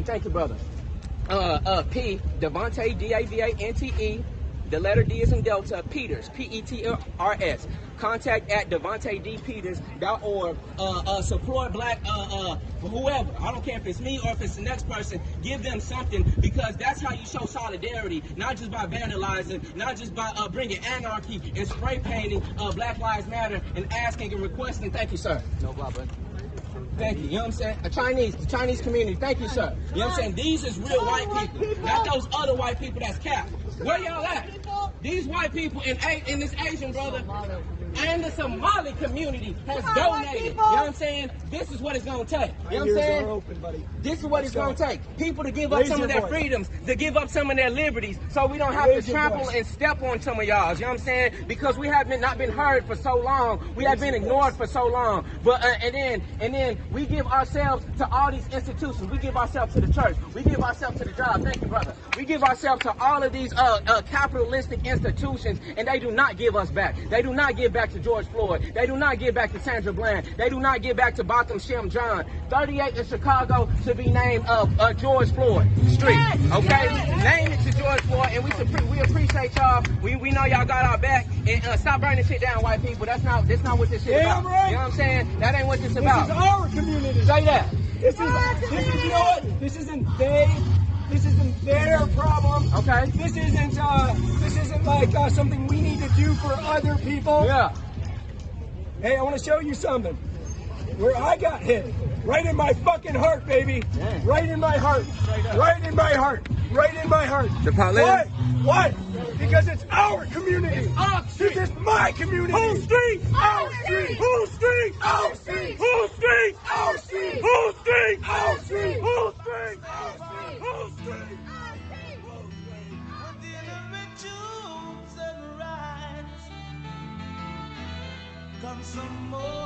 Thank you, brother. P, Davante, DAVANTE. The letter D is in Delta, Peters, PETRS. Contact@DavanteDPeters.org. Support black, whoever. I don't care if it's me or if it's the next person. Give them something because that's how you show solidarity. Not just by vandalizing, not just by bringing anarchy and spray painting Black Lives Matter and asking and requesting. Thank you, sir. No problem. Thank you. You know what I'm saying? The Chinese community. Thank you, sir. You know what I'm saying? These is real white people. Not those other white people that's capped. Where y'all at? These white people in this Asian brother and the Somali community has donated. You know what I'm saying? This is what it's going to take. You know what I'm saying? This is what it's going to take. People to give up some of their freedoms, to give up some of their liberties, so we don't have to trample and step on some of y'all. You know what I'm saying? Because we have not been heard for so long. We have been ignored for so long. But and then we give ourselves to all these institutions. We give ourselves to the church. We give ourselves to the job. Thank you, brother. We give ourselves to all of these capitalistic institutions, and they do not give us back. They do not give back to George Floyd. They do not give back to Sandra Bland. They do not give back to Botham Shem John. 38 in Chicago should be named George Floyd Street. Okay, name it to George Floyd, and we appreciate y'all. We know y'all got our back. And stop burning shit down, white people. That's not what this shit about. Right. You know what I'm saying? That ain't what this about. This is our community. Say that. This is you know what? This isn't their problem. Okay. This isn't like something we need to do for other people. Yeah. Hey, I want to show you something. Where I got hit. Right in my fucking heart, baby. Dang. Right in my heart. Right in my heart. Right in my heart. Why? Why? Because it's our community. It's our street. This is my community. Whose street? Our street. Whose street? Our street. Whose street? Our street. Whose street? Our street. Whose street? Our street. Whose street?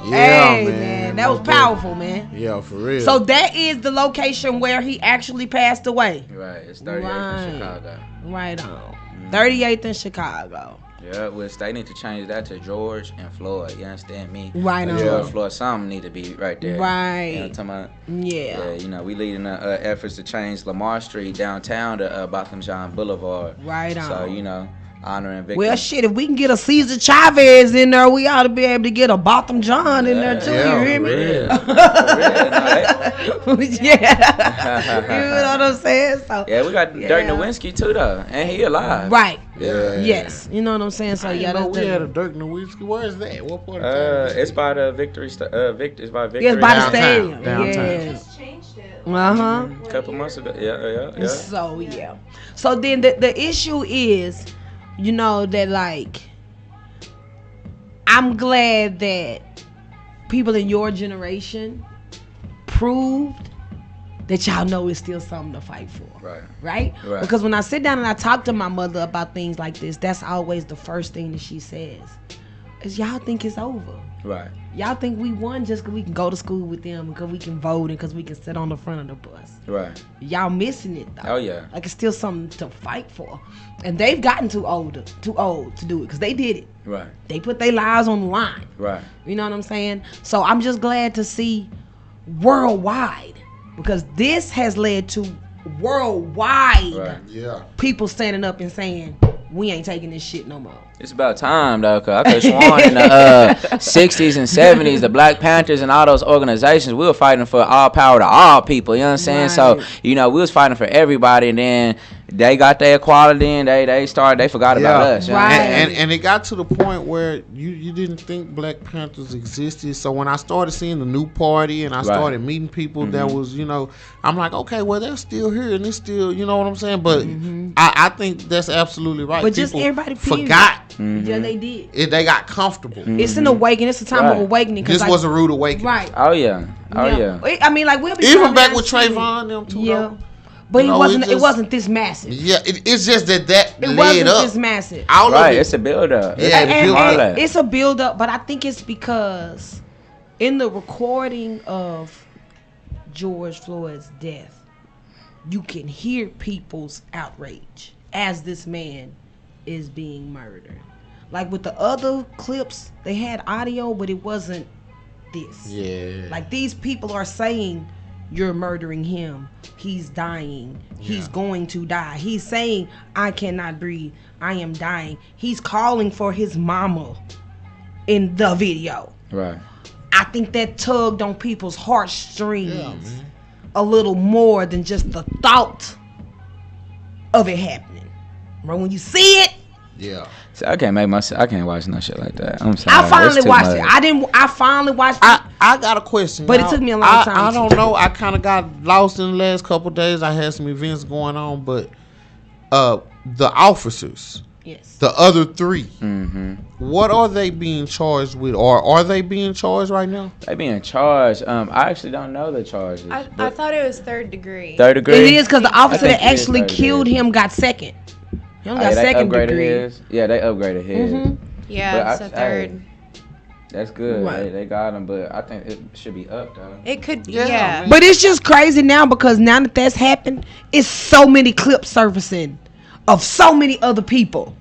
Yeah, Hey, man, that was powerful, man. Yeah, for real. So that is the location where he actually passed away. Right, it's 38th in Chicago. Right on. 38th in Chicago. Yeah, which they need to change that to George and Floyd. You understand me? Right on. George Floyd, something need to be right there. Right. You know what I'm talking about? Yeah. Yeah, you know, we leading efforts to change Lamar Street downtown to Botham Jean Boulevard. Right on. So, you know, honoring victims. Well, shit, if we can get a Cesar Chavez in there, we ought to be able to get a Botham John in there, too. Yeah, you hear me? for real. Yeah. You know what I'm saying? So, Yeah, we got Dirk Nowinski, too, though. And he alive. Right. Yeah. Yes. You know what I'm saying? So, I yeah, didn't know that's we had a Dirk Nowitzki. Where is that? What part of town? It's by the Victory. It's by Victory. Yeah, it's by the Downtown. stadium. Downtown. Yes. Uh-huh. A couple months ago. Yeah. So, yeah. So, then the issue is, you know, that, like, I'm glad that people in your generation proved that y'all know is still something to fight for. Right. Because when I sit down and I talk to my mother about things like this, that's always the first thing that she says is, y'all think it's over. Right. Y'all think we won just because we can go to school with them, because we can vote, and because we can sit on the front of the bus. Right. Y'all missing it though. Oh yeah. Like, it's still something to fight for, and they've gotten too old to do it, because they did it. Right. They put their lives on the line. Right. You know what I'm saying? So I'm just glad to see worldwide, because this has led to worldwide people standing up and saying, we ain't taking this shit no more. It's about time though, cause I could have sworn in the 60s and 70s, the Black Panthers and all those organizations, we were fighting for all power to all people. You know what I'm saying? Right. So we was fighting for everybody, and then they got their equality, and they forgot about us. You know? And it got to the point where you didn't think Black Panthers existed. So when I started seeing the new party and I started meeting people that was, I'm like, okay, well, they're still here and it's still, you know what I'm saying? But I think that's absolutely right. But people just everybody forgot. Yeah, they did. They got comfortable. It's an awakening. It's a time of awakening. This was a rude awakening. Right. Oh yeah. I mean, like, we'll be even back with Trayvon them too. Yeah. But it wasn't this massive. Yeah, it's just that it led wasn't up. this massive. All of it. It's a build up. And it's a build up, but I think it's because in the recording of George Floyd's death, you can hear people's outrage as this man is being murdered. Like with the other clips, they had audio, but it wasn't this. Yeah. Like, these people are saying, you're murdering him. He's dying. He's going to die. He's saying, I cannot breathe. I am dying. He's calling for his mama in the video. Right. I think that tugged on people's heartstrings a little more than just the thought of it happening. But when you see it, So I can't watch no shit like that. I'm sorry. I finally watched it. I finally watched it. I got a question. But it took me a long time. I don't know. I kind of got lost in the last couple of days. I had some events going on, but the officers, the other three, what are they being charged with, or are they being charged right now? They being charged. I actually don't know the charges. I thought it was third degree. Third degree. It is, because the officer that actually killed him got second. He only got second degree. His. Yeah, they upgraded his. Yeah, so third. That's good. Right. They got him, but I think it should be up though. It could be, yeah. But it's just crazy now, because now that that's happened, it's so many clips surfacing of so many other people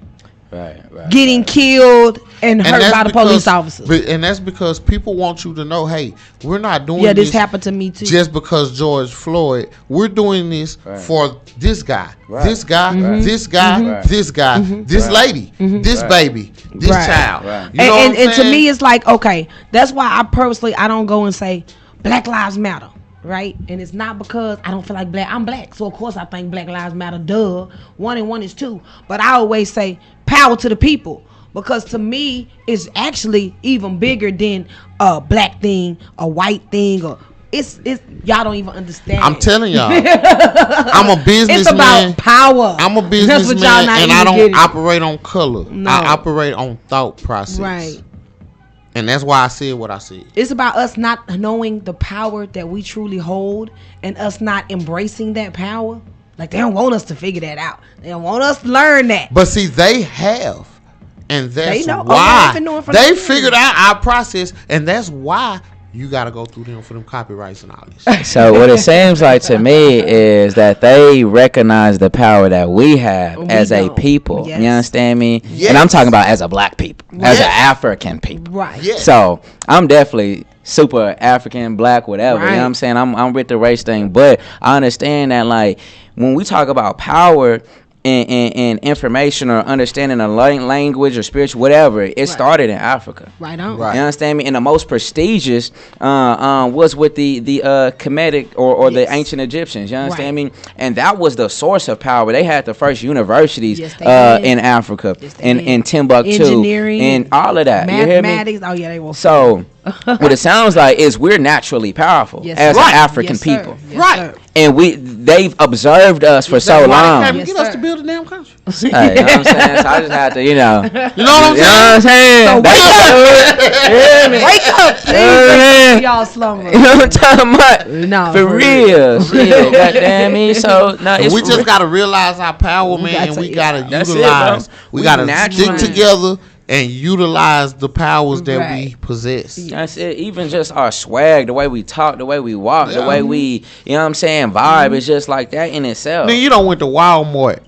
getting killed and hurt by the police officers. And that's because people want you to know, hey, we're not doing this happened to me too. Just because George Floyd, we're doing this for this guy, this guy, this guy, this guy, this lady, this baby, this child. You know and to me, it's like, okay, that's why I don't go and say Black Lives Matter. Right? And it's not because I don't feel like I'm black. So of course I think Black Lives Matter, duh. 1 and 1 is 2. But I always say power to the people. Because to me, it's actually even bigger than a black thing, a white thing, or it's y'all don't even understand. I'm telling y'all. I'm a businessman. It's about power. I'm a businessman, and I don't operate on color. No. I operate on thought process. Right. And that's why I said what I said. It's about us not knowing the power that we truly hold, and us not embracing that power. Like, they don't want us to figure that out. They don't want us to learn that. But see, they have. And that's know. why they figured out our process. And that's why you got to go through them for them copyrights and all this. So what it seems like to me is that they recognize the power that we have as a people. Yes. You understand me? Yes. And I'm talking about as a black people, as an African people. Right. Yes. So I'm definitely super African, black, whatever. Right. You know what I'm saying? I'm with the race thing, but I understand that, like, when we talk about power and information or understanding a language or spiritual whatever, it started in Africa. Right on. Right. You understand me? And the most prestigious was with the Kemetic or the ancient Egyptians. You understand me? And that was the source of power. They had the first universities in Africa, in Timbuktu, engineering, and all of that. Mathematics. You hear me? Oh yeah, they were. So what it sounds like is we're naturally powerful as African people. Right. And they've observed us for so long. Can't get us to build a damn country. Hey, you know what I'm saying? So I just had to, You know what I'm saying? So wake up, please. Y'all slumber. You know what I'm talking about? No, for real. Shit, goddamn me. So no, we just gotta realize our power, man, and we gotta utilize. We gotta stick together and utilize the powers that we possess. That's it. Even just our swag, the way we talk, the way we walk, the way we, you know what I'm saying, vibe is just like that in itself. Then you don't went to Walmart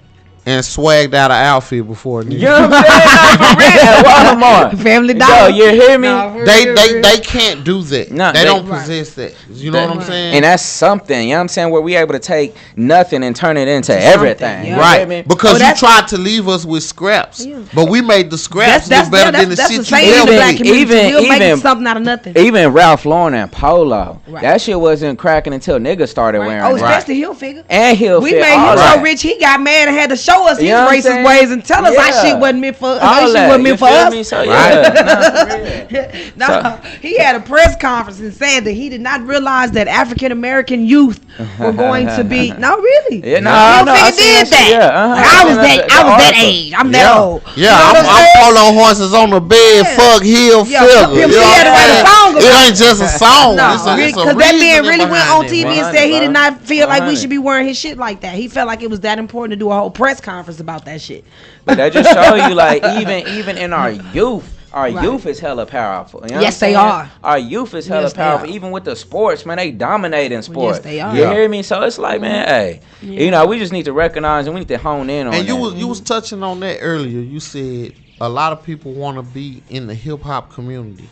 and swagged out an outfit before. You know what I'm saying? At Walmart. Family Dollar. Yo, you hear me? They can't do that. No, they don't possess that. You know what I'm saying? And that's something, you know what I'm saying, where we able to take nothing and turn it into everything. Yeah. Right. Because you tried to leave us with scraps. Yeah. But we made the scraps look better than the shit you did. We'll make something out of nothing. Even Ralph Lauren and Polo. Right. That shit wasn't cracking until niggas started wearing it. Oh, especially heel figure. And heel figure. We made him so rich he got mad and had to show us his racist ways and tell us our shit wasn't meant for us. So, he had a press conference and said that he did not realize that African American youth were going to be. No, really. Yeah, I did that. Yeah, I was that age. I'm that old. Yeah, I'm polo horses on the bed. Fuck heel figure. It ain't just a song. Because that man really went on TV and said he did not feel like we should be wearing his shit like that. He felt like it was that important to do a whole press conference about that shit. But that just show you, like, even in our youth. Our youth is hella powerful. You know yes, they are. Our youth is hella powerful. Even with the sports, man, they dominate in sports. Yes, they are. You hear me? So it's like, man, hey, you know, we just need to recognize and we need to hone in on that. And you was touching on that earlier. You said a lot of people want to be in the hip hop community.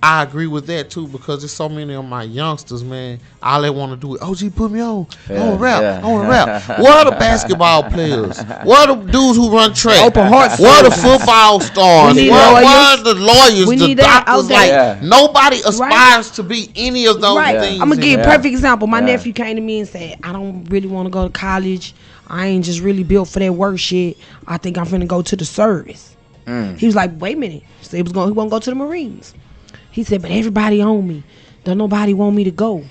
I agree with that too, because there's so many of my youngsters, man. All they want to do is, OG, put me on. I want to rap. I want to rap. What are the basketball players? What are the dudes who run track? Open heart. What are the football stars? What are the lawyers? The doctors? Like nobody aspires to be any of those things. I'm gonna give you a perfect example. My nephew came to me and said, I don't really want to go to college. I ain't just really built for that work shit. I think I'm finna go to the service. He was like, wait a minute. He was going. He won't go to the Marines. He said, but everybody on me. Don't nobody want me to go.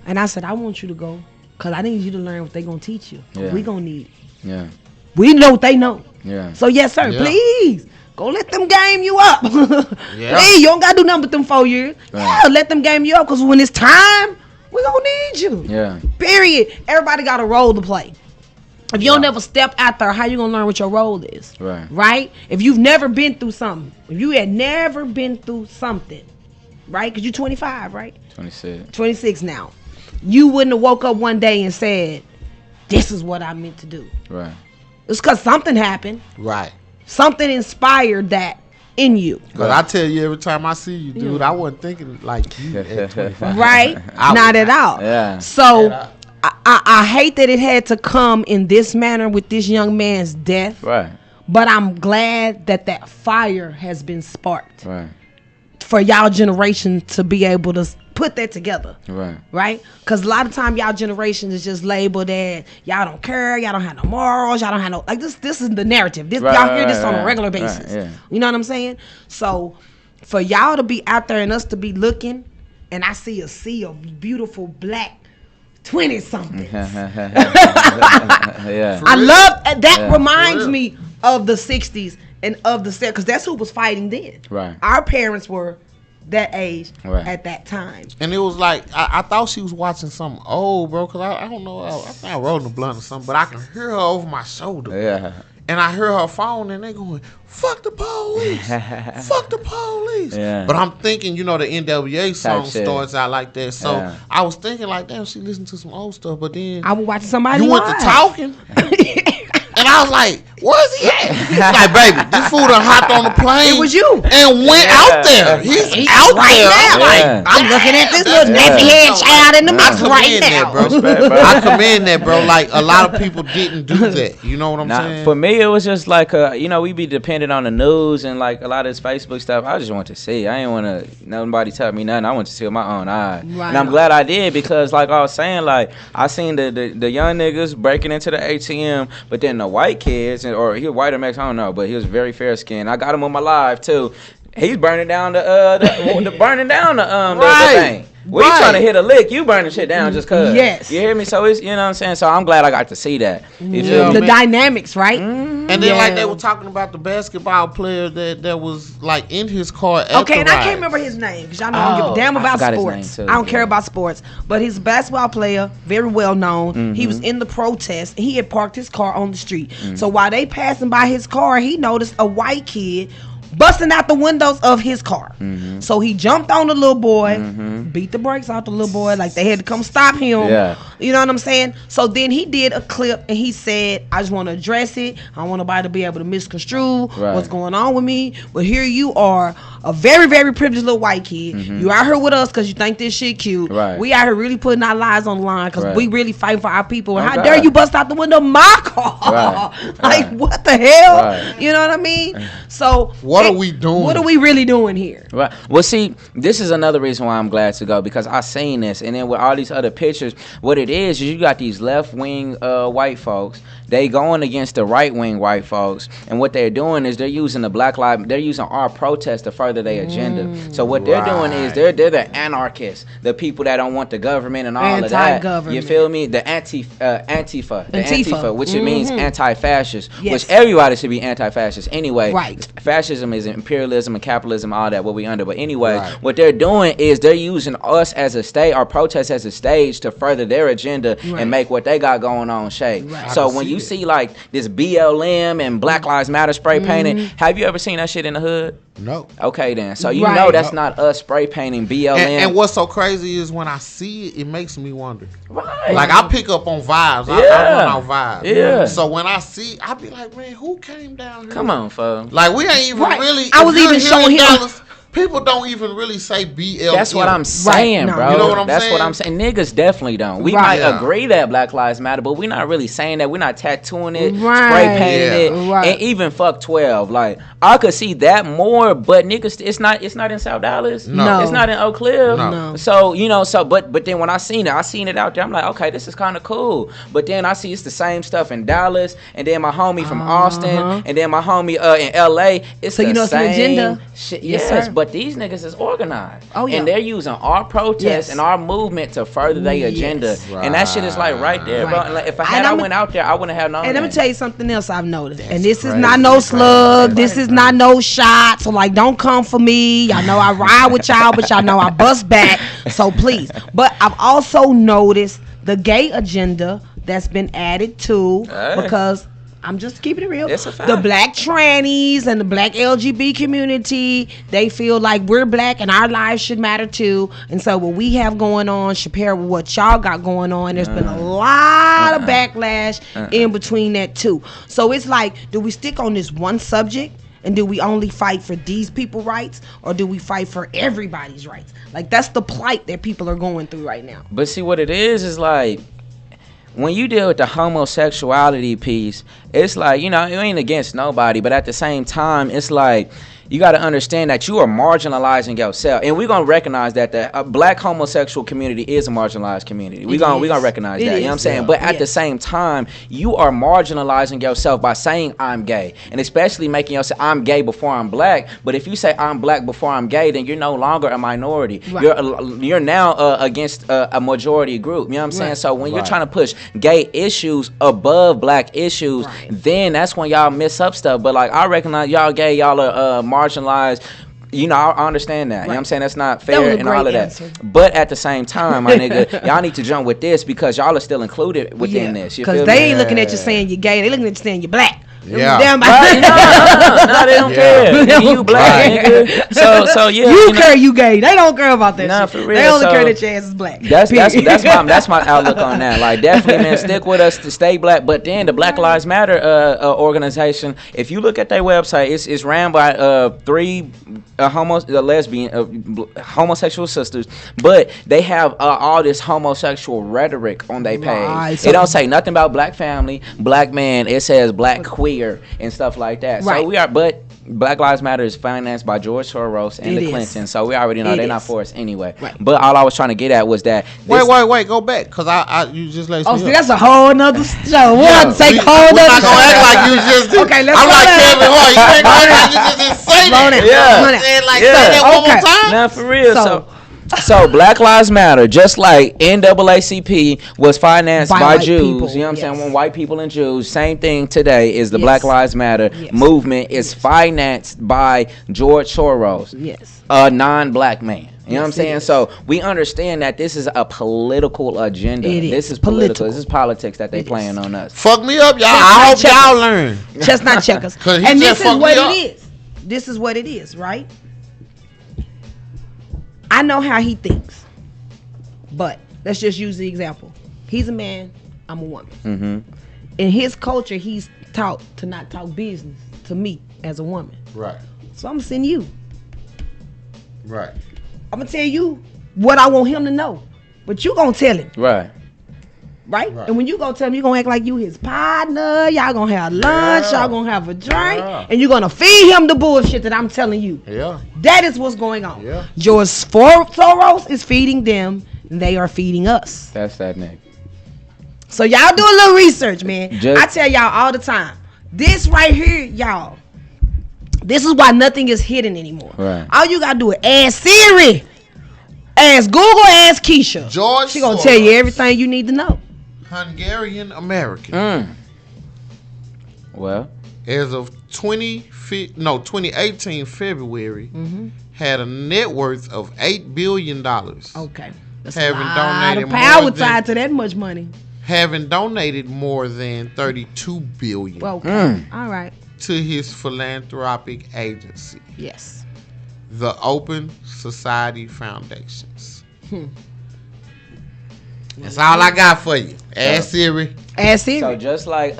And I said, I want you to go because I need you to learn what they going to teach you. Yeah. We going to need it. Yeah. We know what they know. Yeah. So, yes, sir, please go let them game you up. Please, you don't got to do nothing but them 4 years. Right. Yeah, let them game you up because when it's time, we going to need you. Yeah. Period. Everybody got a role to play. If you don't never step out there, how you going to learn what your role is? Right. Right? If you've never been through something, if you had never been through something, right? Because you're 25, right? 26. 26 now. You wouldn't have woke up one day and said, this is what I meant to do. Right. It's because something happened. Right. Something inspired that in you. Because I tell you, every time I see you, dude, I wasn't thinking like you at 25. Right? Not at all. Yeah. So I hate that it had to come in this manner with this young man's death. Right. But I'm glad that that fire has been sparked. Right. For y'all generation to be able to put that together. Right. Right? Because a lot of time y'all generation is just labeled that y'all don't care, y'all don't have no morals, y'all don't have no, like this is the narrative. Y'all hear this on a regular basis. Yeah. You know what I'm saying? So for y'all to be out there and us to be looking, and I see a sea of beautiful black 20-somethings. Yeah. I love that. Reminds me of the 60s and of the 70s, because that's who was fighting then. Right. Our parents were that age at that time. And it was like, I thought she was watching something old, bro, because I don't know, I think I rolled the blunt or something, but I can hear her over my shoulder. Yeah. And I hear her phone and they going, fuck the police. Fuck the police. Yeah. But I'm thinking, you know, the NWA song starts out like that. So I was thinking like, damn, she listened to some old stuff. But then I was watching somebody you went to talking. And I was like, where's he at? He's like, baby, this fool done hopped on the plane. It was you. And went out there. He's out right there. Now. Like, I'm looking at this little nappy head child in the mix right now. That, bro. I commend that, bro. Like, a lot of people didn't do that. You know what I'm saying? For me, it was just like, you know, we be dependent on the news and like a lot of this Facebook stuff. I just want to see. I ain't want to, nobody tell me nothing. I want to see with my own eyes. Right. And I'm glad I did, because like I was saying, like, I seen the young niggas breaking into the ATM, but then the white kids, or he was white or Mexican, I don't know, but he was very fair skinned. I got him on my live too. He's burning down the burning down the Right. thing. We Right. trying to hit a lick, you burning shit down just cause. Yes. You hear me? So it's, you know what I'm saying? So I'm glad I got to see that. You Yeah, feel The me? dynamics, right? And then like they were talking about the basketball player that was like in his car. At Okay, the and I ride. can't remember his name because y'all know I don't give a damn I about forgot his sports. name, too. I don't care about sports. But he's a basketball player, very well known. He was in the protest. He had parked his car on the street. So while they passing by his car, he noticed a white kid busting out the windows of his car. So he jumped on the little boy, beat the brakes out the little boy, like they had to come stop him. Yeah. You know what I'm saying? So then he did a clip and he said, I just want to address it. I don't want nobody to be able to misconstrue what's going on with me. But here you are, a very, very privileged little white kid. You out here with us because you think this shit cute. Right. We out here really putting our lives on the line because Right. we really fighting for our people. And Oh, how God. dare you bust out the window of my car? Right. Like, Right. what the hell? Right. You know what I mean? So What are we doing? What are we really doing here? Right. Well, see, this is another reason why I'm glad to go because I seen this, and then with all these other pictures, what it is you got these left wing white folks. They going against the right wing white folks, and what they're doing is they're using they're using our protest to further their agenda. So what they're doing is they're the anarchists, the people that don't want the government and all of that. Anti-government. You feel me? The Antifa, which it means anti-fascist, Yes. which everybody should be anti-fascist anyway. Right. Fascism is imperialism and capitalism, all that what we under. But anyway, what they're doing is they're using us as a stage, our protest as a stage to further their agenda and make what they got going on shake. Right. So I can when see you it. see like this BLM and Black Lives Matter spray painting, have you ever seen that shit in the hood? No. Okay then. So you Right. know that's not us spray painting BLM. And what's so crazy is when I see it, it makes me wonder. Right. Like I pick up on vibes. I Yeah. run out vibes. Yeah. So when I see, I be like, man, who came down here? Come on, folks. Like we ain't even Right. really. I if was you're even here showing in him- Dallas, people don't even really say BLM. That's what I'm saying, no. bro. You know what I'm That's saying? what I'm saying. Niggas definitely don't. We Right. might Yeah. agree that Black Lives Matter, but we're not really saying that. We're not tattooing it, Right. spray painting it, Right. and even fuck 12. Like I could see that more, but niggas, it's not in South Dallas. No. It's not in Oak Cliff. No. So but then when I seen it out there, I'm like, okay, this is kind of cool. But then I see it's the same stuff in Dallas, and then my homie from Austin, and then my homie in LA. It's So the you know it's an same agenda? shit. Yes, Yes, sir. but these niggas is organized. Oh, yeah. And they're using our protest Yes. and our movement to further their agenda. And that shit is like right there, bro. Right. And like, if And I I'ma- went out there, I wouldn't have known And let me that. tell you something else I've noticed. And this is crazy. not no That's slug. crazy. This is not no shot. So like, don't come for me. Y'all know I ride with y'all, but y'all know I bust back. So please. But I've also noticed the gay agenda that's been added to Hey. because I'm just keeping it real. It's a fact. The black trannies and the black LGBT community, they feel like we're black and our lives should matter too. And so what we have going on, compare with what y'all got going on, there's been a lot of backlash in between that too. So it's like, do we stick on this one subject? And do we only fight for these people's rights, or do we fight for everybody's rights? Like that's the plight that people are going through right now. But see, what it is like, when you deal with the homosexuality piece, it's like, you know, you ain't against nobody, but at the same time, it's like, you got to understand that you are marginalizing yourself, and we're gonna recognize that the black homosexual community is a marginalized community. We're gonna recognize that. You know what I'm saying? But at the same time, you are marginalizing yourself by saying I'm gay, and especially making yourself I'm gay before I'm black. But if you say I'm black before I'm gay, then you're no longer a minority. Right. You're now against a majority group. You know what I'm saying? Right. So when you're trying to push gay issues above black issues, then that's when y'all mess up stuff. But like I recognize y'all gay, y'all are marginalized. You know, I understand that. You know what I'm saying? That's not That was fair a and all of great that. answer. But at the same time, my nigga, y'all need to jump with this because y'all are still included within this. You Because feel they me? ain't looking at you saying you're gay. They looking at you saying you're black. Yeah. Damn, Right? No, they don't care. Yeah. You black, Right. nigga. So yeah. you know, care you gay. They don't care about that Nah, shit. for real. They only So, care that your ass is black. That's my outlook on that. Like definitely, man, stick with us to stay black. But then the Black Lives Matter organization, if you look at their website, it's ran by three homosexual sisters, but they have all this homosexual rhetoric on their page. Right, so- It don't say nothing about black family, black man. It says black queer and stuff like that. Right. So we are, but Black Lives Matter is financed by George Soros and the Clintons, so we already know they're not for us anyway. Right. But all I was trying to get at was that. Wait, go back, cause you just let me. Oh, see, that's a whole nother show. We'll have to take a whole nother. We're not gonna act like you just did. Okay, let's I'm like Kevin Hart. You ain't gonna act like you just didn't say that. Say that one more time. Nah, for real. So Black Lives Matter, just like NAACP was financed by Jews, people, you know what I'm saying? When white people and Jews, same thing today is the Black Lives Matter movement is financed by George Soros, a non-black man. You know what I'm saying? So we understand that this is a political agenda. This is political. This is politics that they playing on us. Fuck me up, y'all. I hope y'all learn. Chestnut checkers. And this is what it is. This is what it is, right? I know how he thinks, but let's just use the example. He's a man, I'm a woman. Mm-hmm. In his culture, he's taught to not talk business to me as a woman. Right. So I'm gonna send you. Right. I'm gonna tell you what I want him to know, but you gonna tell him. Right. Right? And when you gonna tell him, you gonna act like you his partner. Y'all gonna have lunch. Y'all gonna have a drink, and you're gonna feed him the bullshit that I'm telling you. Yeah. That is what's going on. Yeah. George Soros is feeding them. And they are feeding us. That's that nigga. So y'all do a little research, man. I tell y'all all the time. This right here, y'all. This is why nothing is hidden anymore. Right. All you gotta do is ask Siri, ask Google, ask Keisha. George She gonna tell you everything you need to know. Hungarian American. Well, as of 2018 February, had a net worth of $8 billion. Okay, that's having a lot donated of power more tied to that much money. Having donated more than $32 billion. Okay, all right. To his philanthropic agency. Yes. The Open Society Foundations. That's all I got for you. Ask Siri. Ask Siri. So just like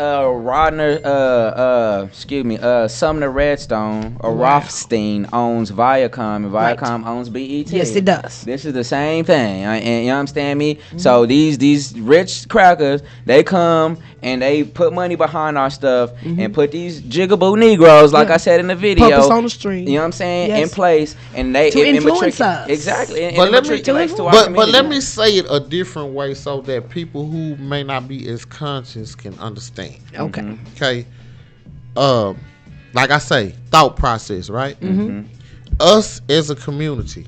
Sumner Redstone or Rothstein owns Viacom and Viacom owns BET. Yes, it does. This is the same thing. And you understand me? So these rich crackers, they come and they put money behind our stuff and put these jigaboo Negroes, like I said in the video, purpose on the stream. You know what I'm saying? In place, and they to influence us. Exactly. But let me say it a different way so that people who may not be as conscious can understand. Okay. Okay. Like I say, thought process, right? Us as a community,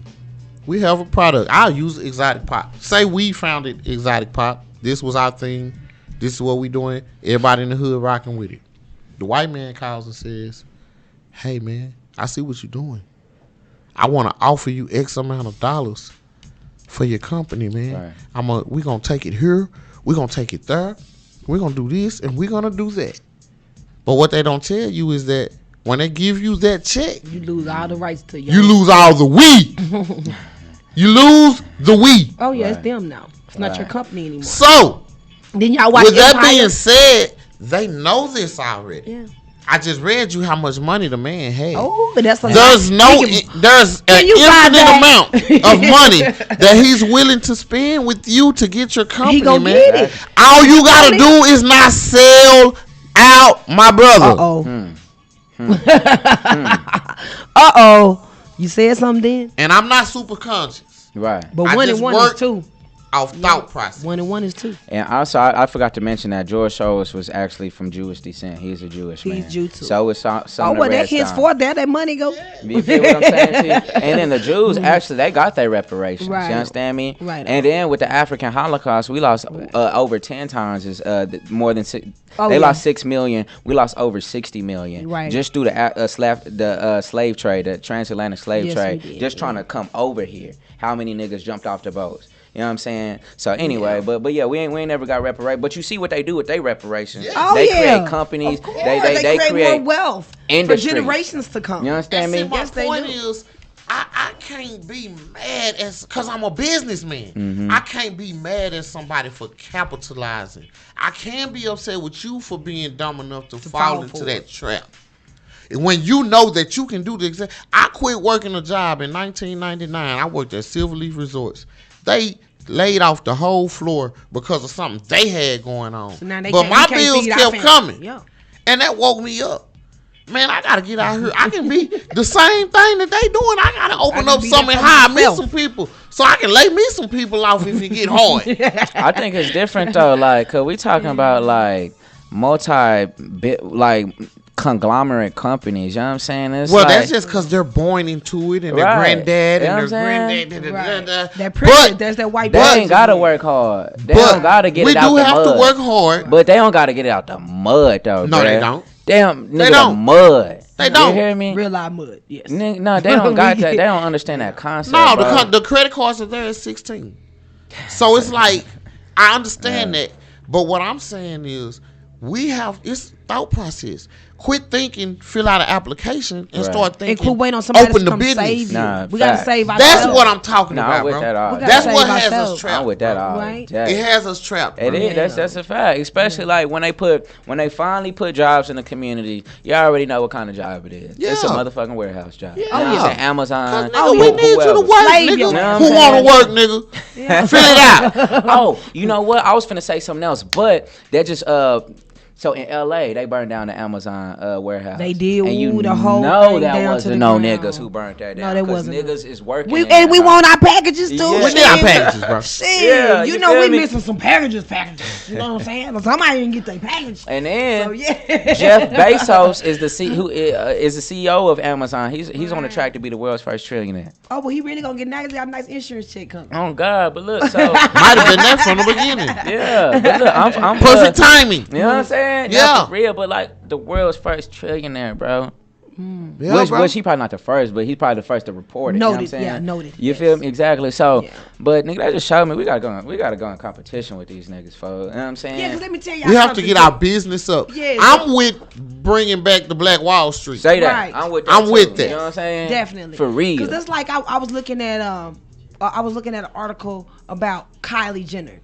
we have a product. I'll use Exotic Pop. Say we founded Exotic Pop. This was our thing. This is what we doing. Everybody in the hood rocking with it. The white man calls and says, "Hey man, I see what you're doing. I want to offer you X amount of dollars for your company, man. Right. We're gonna take it here. We're gonna take it there. We're gonna do this and we're gonna do that." But what they don't tell you is that when they give you that check, you lose all the rights to you lose all the we. You lose the we. Oh yeah, it's them now. It's not your company anymore. So then y'all watch. With that being said, they know this already. Yeah. I just read you how much money the man had. Oh, but that's there's an infinite amount of money that he's willing to spend with you to get your company, he gonna man. Get it. All you gotta do is not sell out, my brother. You said something then? And I'm not super conscious. Right. But 1 and 1 is 2. Off thought process. 1 and 1 is 2. And also, I forgot to mention that George Soros was actually from Jewish descent. He's a Jewish man. He's Jew too. So it's some. Well, that his for that money go. You feel what I'm saying to you? And then the Jews actually they got their reparations. Right. You understand me? Right. And then with the African Holocaust, we lost over 10 times more than 6. They lost 6 million. We lost over 60 million. Right. Just through the slave trade, the transatlantic slave trade. Just trying to come over here. How many niggas jumped off the boats? You know what I'm saying? So anyway, but yeah, we ain't never got reparations. But you see what they do with their reparations. Yeah. They create companies. They create more wealth industries. for generations to come. You understand me? My point is, I can't be mad because I'm a businessman. I can't be mad at somebody for capitalizing. I can be upset with you for being dumb enough to fall into that trap. And when you know that you can do the I quit working a job in 1999. I worked at Silverleaf Resorts. They laid off the whole floor because of something they had going on. So now but my bills kept coming. Yeah. And that woke me up. man, I gotta get out here. I can be the same thing that they doing. I gotta open up something and hire me some people so I can lay me some people off if it get hard. I think it's different though, like, cause we talking about like conglomerate companies. You know what I'm saying? It's that's just because they're born into it and their granddad and their granddad. That privilege, there's that white. They ain't gotta work hard. They don't gotta get it out the mud. We do have to work hard, but they don't gotta get it out the mud though. No, they don't. Damn, nigga, they don't. The mud. They don't. You hear me? Real live mud. Yes. No, they don't got that. They don't understand that concept. No, the credit cards are there at 16. So it's like I understand that, but what I'm saying is it's thought process. Quit thinking, fill out an application, and start thinking. And quit waiting on somebody to come business. save you. Nah, we gotta save ourselves. That's what I'm talking about, with bro. that all. That's what has us trapped. I'm with that all. Right? It has us trapped. It is. That's a fact. Especially like when they finally put jobs in the community. You already know what kind of job it is. Yeah. It's a motherfucking warehouse job. Yeah. It's an Amazon. We need you to work, nigga. Who want to work, nigga? Fill it out. Oh, you know what? I was finna say something else, but that just So in LA, they burned down the Amazon warehouse. They did. And you the whole know thing that down wasn't to no the niggas ground. who burnt that down. No, that wasn't. Niggas is working. We want our packages too. Yeah. We need our packages, bro. Shit, Yeah, you you know feel we me? missing some packages. You know what I'm saying? But somebody didn't get their package. And then So, yeah. Jeff Bezos is the is the CEO of Amazon. He's on the track to be the world's first trillionaire. Oh, well, he really gonna get nice. Got a nice insurance check coming. Oh God, but look, so Might have been that from the beginning. yeah, but look, I'm Perfect timing. You know what I'm saying? Yeah. Not for real, but like the world's first trillionaire, bro. Yeah, Which he probably not the first, but he's probably the first to report it. Noted, You know what I'm saying? yeah, noted, You yes. feel me? Exactly. So, Yeah. but nigga, that just showed me we gotta go in competition with these niggas, folks. You know what I'm saying? Yeah, 'cause let me tell you, We have to get our business up. Yeah. I'm with bringing back the Black Wall Street. Say that. Right. I'm with that. I'm with too. that. You know what I'm saying? Definitely. For real. Because that's like I was looking at an article about Kylie Jenner.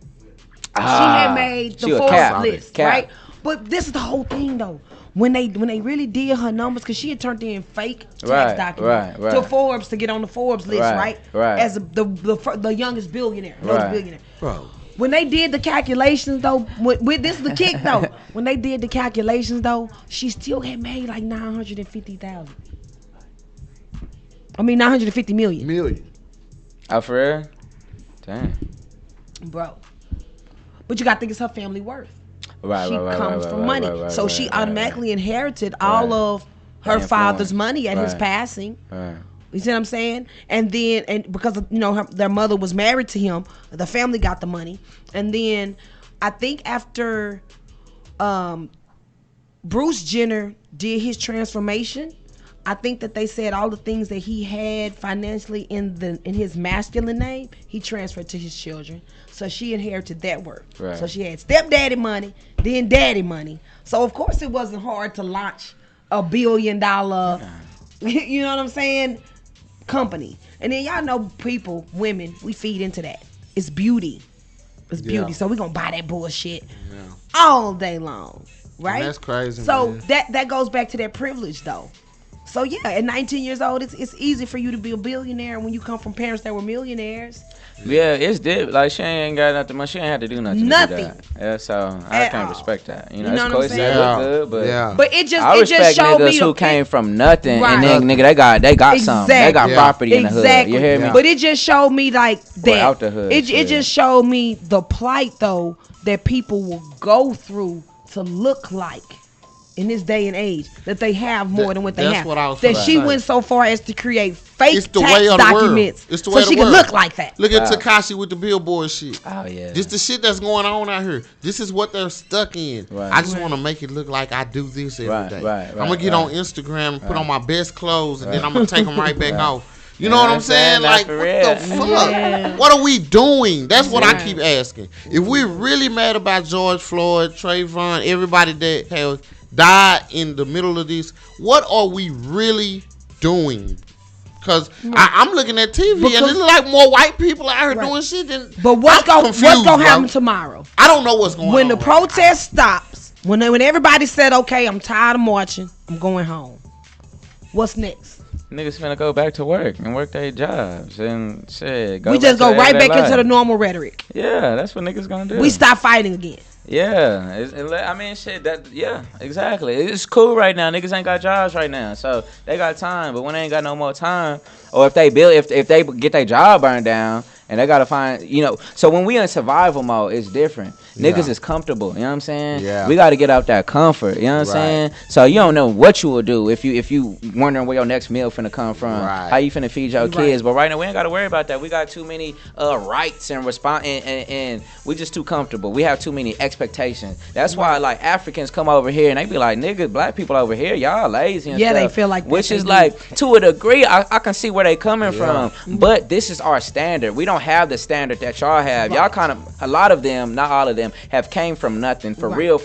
She had made the she a Forbes cap. list, Cap. right? But this is the whole thing though. When they really did her numbers, because she had turned in fake tax Right, documents right. to Forbes to get on the Forbes list, Right, right. As the youngest billionaire, Right. Bro. When they did the calculations though, with this is the kick though. When they did the calculations though, she still had made like 950,000. I mean 950 million. Oh, for real? Damn. Bro. But you gotta think it's her family worth. Right, She right, comes right, from right, money. right, right, So right, she right, automatically inherited all Right. of her The father's influence. money at his Right. passing. Right. You see what I'm saying? And because their mother was married to him, the family got the money. And then I think after Bruce Jenner did his transformation, I think that they said all the things that he had financially in his masculine name, he transferred to his children. So she inherited that work. Right. So she had stepdaddy money, then daddy money. So of course it wasn't hard to launch $1 billion, you know what I'm saying, company. And then y'all know people, women, we feed into that. It's beauty. It's beauty. Yeah. So we gonna buy that bullshit all day long, right? And that's crazy. So man. that goes back to that privilege though. So yeah, at 19 years old, it's easy for you to be a billionaire when you come from parents that were millionaires. Yeah, it's dip. Like she ain't got nothing much. She ain't had to do nothing. Nothing. To do that. Yeah, so I At can't all. respect that. You You know, know it's what cool. I'm It's saying? look good, but Yeah. But it just I respect showed niggas me who came from nothing Right. and then nigga they got something. They got Exactly. property in the hood. You hear me? But it just showed me like that. out the hood, it shit. just showed me the plight though that people will go through to look like in this day and age that they have more than what they That's have. what I was that finna she say. went so far as to create fake It's the tax way of the world. documents It's the so way of she the could world. look like that. Look at Wow. Tekashi with the Billboard shit. Oh yeah. This the shit that's going on out here. This is what they're stuck in. Right. I just want to make it look like I do this every day. Right, I'm gonna get right. on Instagram and put on my best clothes, and then I'm gonna take them right back off. You know Yeah, what I'm I'm saying? saying, Like, that's what for the real. fuck? Yeah. What are we doing? That's what I Right. keep asking. If we're really mad about George Floyd, Trayvon, everybody that has died in the middle of this, what are we really doing? Because I'm looking at TV and Because- it's like more white people out here Right. doing shit than. But what's I'm gonna confused, happen bro. tomorrow? I don't know what's going on. When the right now. protest stops, when everybody said, okay, I'm tired of marching, I'm going home. What's next? Niggas finna go back to work and work their jobs and shit. We just go right back into the normal rhetoric. Yeah, that's what niggas gonna do. We stop fighting again. Yeah, I mean, shit. Yeah, exactly. It's cool right now. Niggas ain't got jobs right now, so they got time. But when they ain't got no more time, or if they if they get their job burned down and they gotta find, So when we in survival mode, it's different. Niggas is comfortable. You know what I'm saying? Yeah. We gotta get out that comfort. You know what I'm saying? So you don't know what you will do if you wondering where your next meal finna come from, how you finna feed your kids. But right now we ain't gotta worry about that. We got too many rights and and we just too comfortable. We have too many expectations. That's why like Africans come over here and they be like, nigga, black people over here, y'all lazy and stuff. they feel like which is like to a degree I can see where they coming from. But this is our standard. We don't have the standard that y'all have. Y'all kind of, a lot of them, not all of them, have came from nothing for real.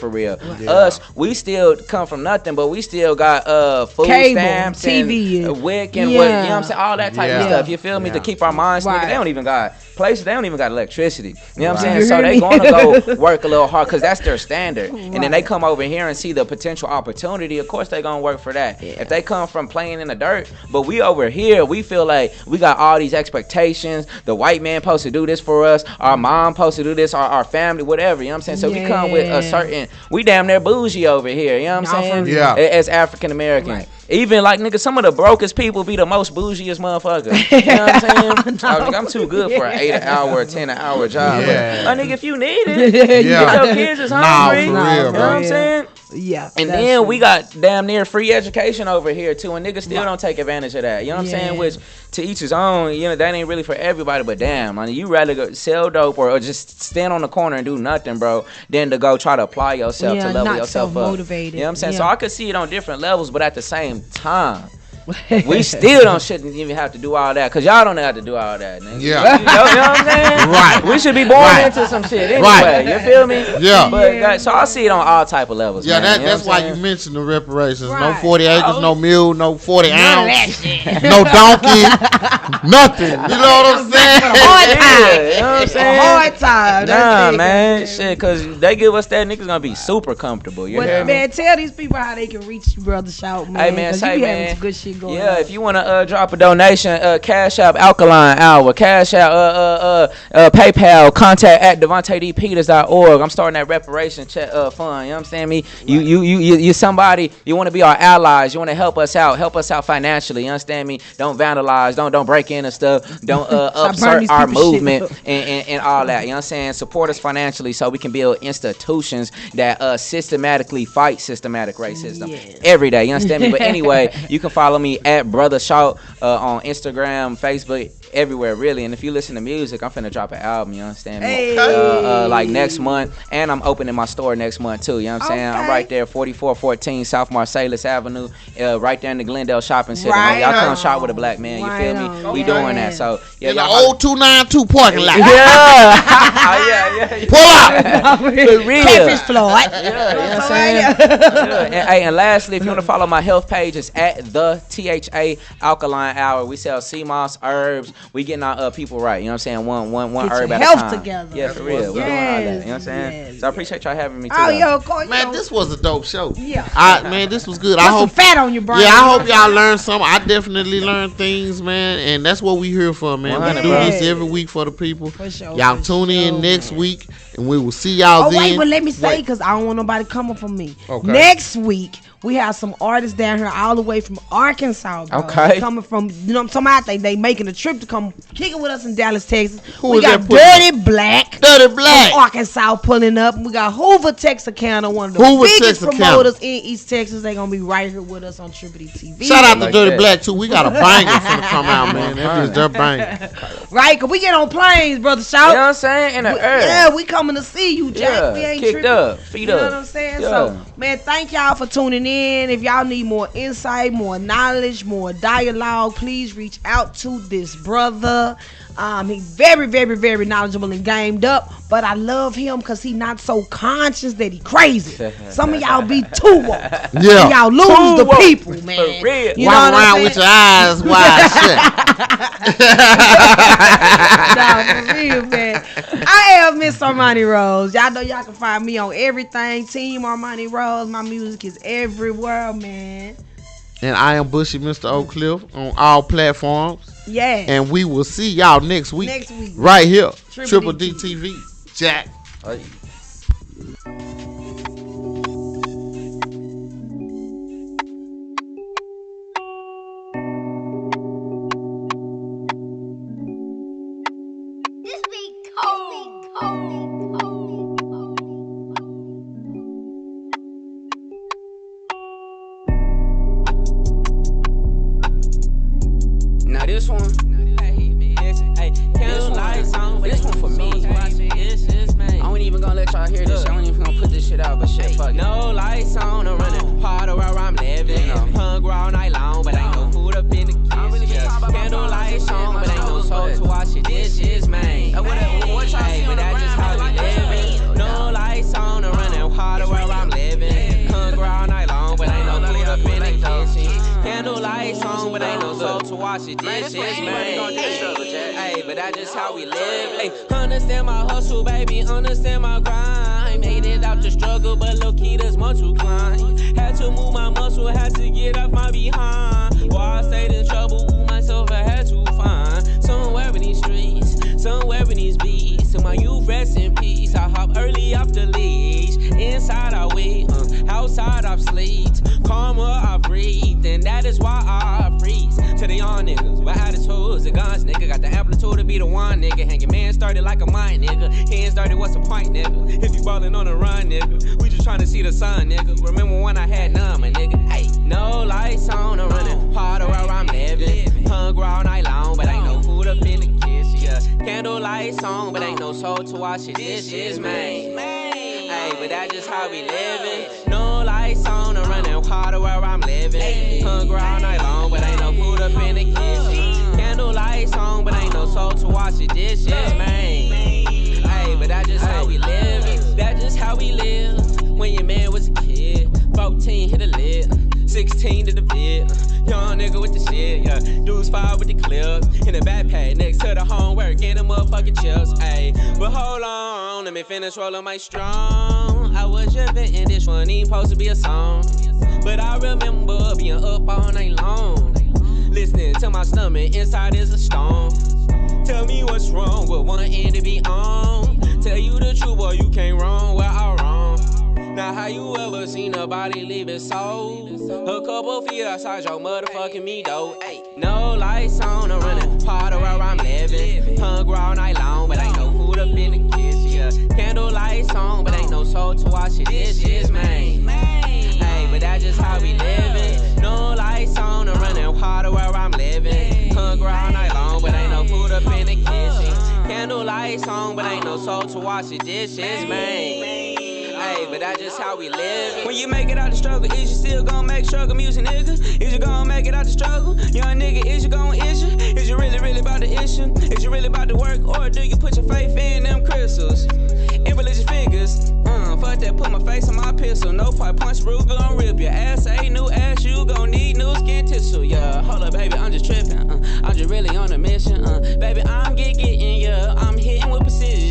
Us, we still come from nothing, but we still got food cable, stamps, TV, and WIC and what, you know what I'm saying, all that type of stuff. You feel me? To keep our minds nigga, they don't even got places, they don't even got electricity. You know what I'm saying? So they gonna go work a little hard because that's their standard. And then they come over here and see the potential opportunity. Of course they gonna work for that. If they come from playing in the dirt, but we over here, we feel like we got all these expectations. The white man supposed to do this for us. Our mom supposed to do this. Our family, whatever. You know what I'm saying? So we come with a certain, we damn near bougie over here. You know what I'm saying? Yeah. As African Americans. Even like nigga, some of the brokest people be the most bougiest motherfuckers. You know what I'm saying? Nigga, I'm too good for an 8-hour or 10-hour job. Yeah. But nigga, if you need it, your kids is hungry. For real, you know bro. what I'm saying? Yeah. And then we got damn near free education over here too, and niggas still don't take advantage of that. You know what I'm saying? Which to each his own. That ain't really for everybody. But damn, I mean, you rather go sell dope or just stand on the corner and do nothing, bro, than to go try to apply yourself to level yourself up. You know what I'm saying? So I could see it on different levels, but at the same time, we still shouldn't even have to do all that, because y'all don't have to do all that, nigga. Yeah. You know what I'm saying? Right. We should be born into some shit anyway. You feel me? Yeah. But so I see it on all type of levels. Yeah, man. that's why you mentioned the reparations. Right. No 40 acres, no mule, no 40 None of ounce, that shit. no donkey, nothing. You know what I'm saying? Hard time. You know what I'm saying? Hard time. Nah, man, shit, because they give us that, niggas gonna be super comfortable. You hear But me? man, tell these people how they can reach you, Brother Shout, man. Hey, man, 'cause say, you be man. having some good shit going on. Yeah, if you wanna drop a donation, Cash App Alkaline Hour, Cash App PayPal, contact at DevanteDPeters.org. I'm starting that reparation fund. You know what I'm saying? You somebody, you want to be our allies. You want to help us out financially. You understand me? Don't vandalize. Don't break in and stuff. Don't upset our movement and all that. You know what I'm saying? Support us financially so we can build institutions that systematically fight systematic racism every day. You understand me? But anyway, you can follow me at Brother Shout on Instagram, Facebook, everywhere really. And if you listen to music, I'm finna drop an album. You understand me? Like next month, and I'm opening my store next month too. You know what I'm saying? I'm right there, 4414 South Marsalis Avenue, right there in the Glendale Shopping Center. Right Y'all come on. shop with a black man. You Right feel on. me? We doing that. So yeah, In the y'all old 292 parking lot. yeah. Pull up. For real. Catfish Floyd. Yeah, you know what I'm saying? Yeah. And lastly, if you want to follow my health page, it's at the THA Alkaline Hour. We sell sea moss, herbs. We getting our people right. You know what I'm saying? One Get herb your at a health time. together. Yeah, for real. We doing all that. You know what I'm saying? Yes, So I appreciate y'all having me too. Oh, yo, of course. Man, this was a dope show. Yeah. Man, this was good. Put I some hope fat on your brain. Yeah, I hope y'all learned something. I definitely learned things, man, and that's what we here for, man. We 100, do bro. this every week for the people. For sure, Y'all for tune in sure, next man. week, and we will see y'all Oh, then. wait, but let me say, Wait. because I don't want nobody coming for me. Okay. Next week, we have some artists down here all the way from Arkansas. Bro. Okay. Coming from, you know what I'm talking about? They making a trip to come kick it with us in Dallas, Texas. Who We is got that putting Dirty Black. Dirty Black. From Arkansas pulling up. We got Hoover, Texarkana, one of the Hoover, biggest Texarkana. promoters in East Texas. They gonna be right here with us on Triple D TV. Shout out to Like Dirty that. Black too. We got a banger finna come out, man. That is their banger. Right? Cause we get on planes, Brother You Shout. know what I'm saying? In the earth. Yeah, we coming to see you, Jack. Yeah, We ain't kicked tripping. up, feet You know up. what I'm saying? Yeah. So, man, thank y'all for tuning in. If y'all need more insight, more knowledge, more dialogue, please reach out to this brother. He's very, very, very knowledgeable and gamed up, but I love him because he not so conscious that he crazy. Some of y'all be too woke. Yeah. And y'all lose Too the woke. people, man. For real. You know Walk what I'm around saying? with your eyes wide shut. Nah, for real, man. I am Miss Armani Rose. Y'all know y'all can find me on everything. Team Armani Rose. My music is everywhere, man. And I am Bushy Mr. Oak Cliff on all platforms. Yeah. And we will see y'all next week. Next week. Right here. Triple Triple D D TV. Jack. Hey. Now this one, hey, candlelights on, but this one for me. I ain't even gonna let y'all hear this. I ain't even gonna put this shit out, but shit, fuck it. No lights on, I'm running harder where I'm living. Hungry all night long, but ain't no food up in the kitchen. Candlelights on, but ain't no soul to wash your dishes, man. Hey, but that's just how we living. No lights on, I'm running harder where I'm living. Hungry all night long, but ain't no food up in the kitchen. Candlelights on, but ain't no soul to wash your dishes, man. Hey, but that's just how we live. Hey, understand my hustle, baby, understand my grind. Made it out the struggle, but low key there's more to climb. Had to move my muscle, had to get off my behind. While I stayed in trouble with myself, I had to find somewhere in these streets, somewhere in these beats. So my youth rest in peace. I hop early off the leash. Inside I wait, outside I've slept. Karma I breathe, and that is why I freeze. To the young niggas, with attitudes and guns, nigga. Got the amplitude to be the one, nigga. Hang your man started like a mine, nigga. Hands started, what's the point, nigga? If you ballin' on the run, nigga. We just tryna see the sun, nigga. Remember when I had none, my nigga. Hey, no lights on, I'm running harder where I'm living. Hungry all night long, but ain't no food up in the kitchen. Yeah. Candle lights on, but ain't no soul to wash your dishes, man. Hey, but that's just how we living. No lights on, I'm running harder where I'm living. Hungry all night long, but ain't no food up in the kitchen. Candle lights on, but ain't no soul to wash your dishes, man. Hey, but that's just how we live. That's just how we live. When your man was a kid, 14 hit a lid, 16 to the vid. Young nigga with the shit, yeah. Dudes fire with the clips in the backpack next to the homework and the motherfucking chips, ayy. But hold on, let me finish rolling my strong. I was just betting this one ain't supposed to be a song, but I remember being up all night long, listening to my stomach, inside is a storm. Tell me what's wrong with one end to be on. Tell you the truth, boy, you can't wrong where I wrong. Now how you ever seen a body leave its soul? A couple feet outside your motherfucking me though. Ay, no lights on, I'm running harder where I'm living. Hungry all night long, but ain't no food up in the kitchen. Yeah. Candle lights on, but ain't no soul to wash your dishes, man. Hey, but that's just how we living. No lights on, I'm running harder where I'm living. Hungry all night long, but ain't no food up in the kitchen. Candle lights on, but ain't no soul to wash your dishes, man. Hey, but that's just how we live. When you make it out the struggle, is you still gonna make struggle music, nigga? Is you gonna make it out the struggle? Young nigga, is you gonna issue? Is you really, really about the issue? Is you really about the work? Or do you put your faith in them crystals? In religious figures? Fuck that, put my face on my pistol. No part, punch rule, gon' rip your ass. Ain't new ass, you gon' need new skin tissue. Yeah, hold up, baby, I'm just tripping. I'm just really on a mission. Baby, I'm getting, yeah, I'm hitting with precision.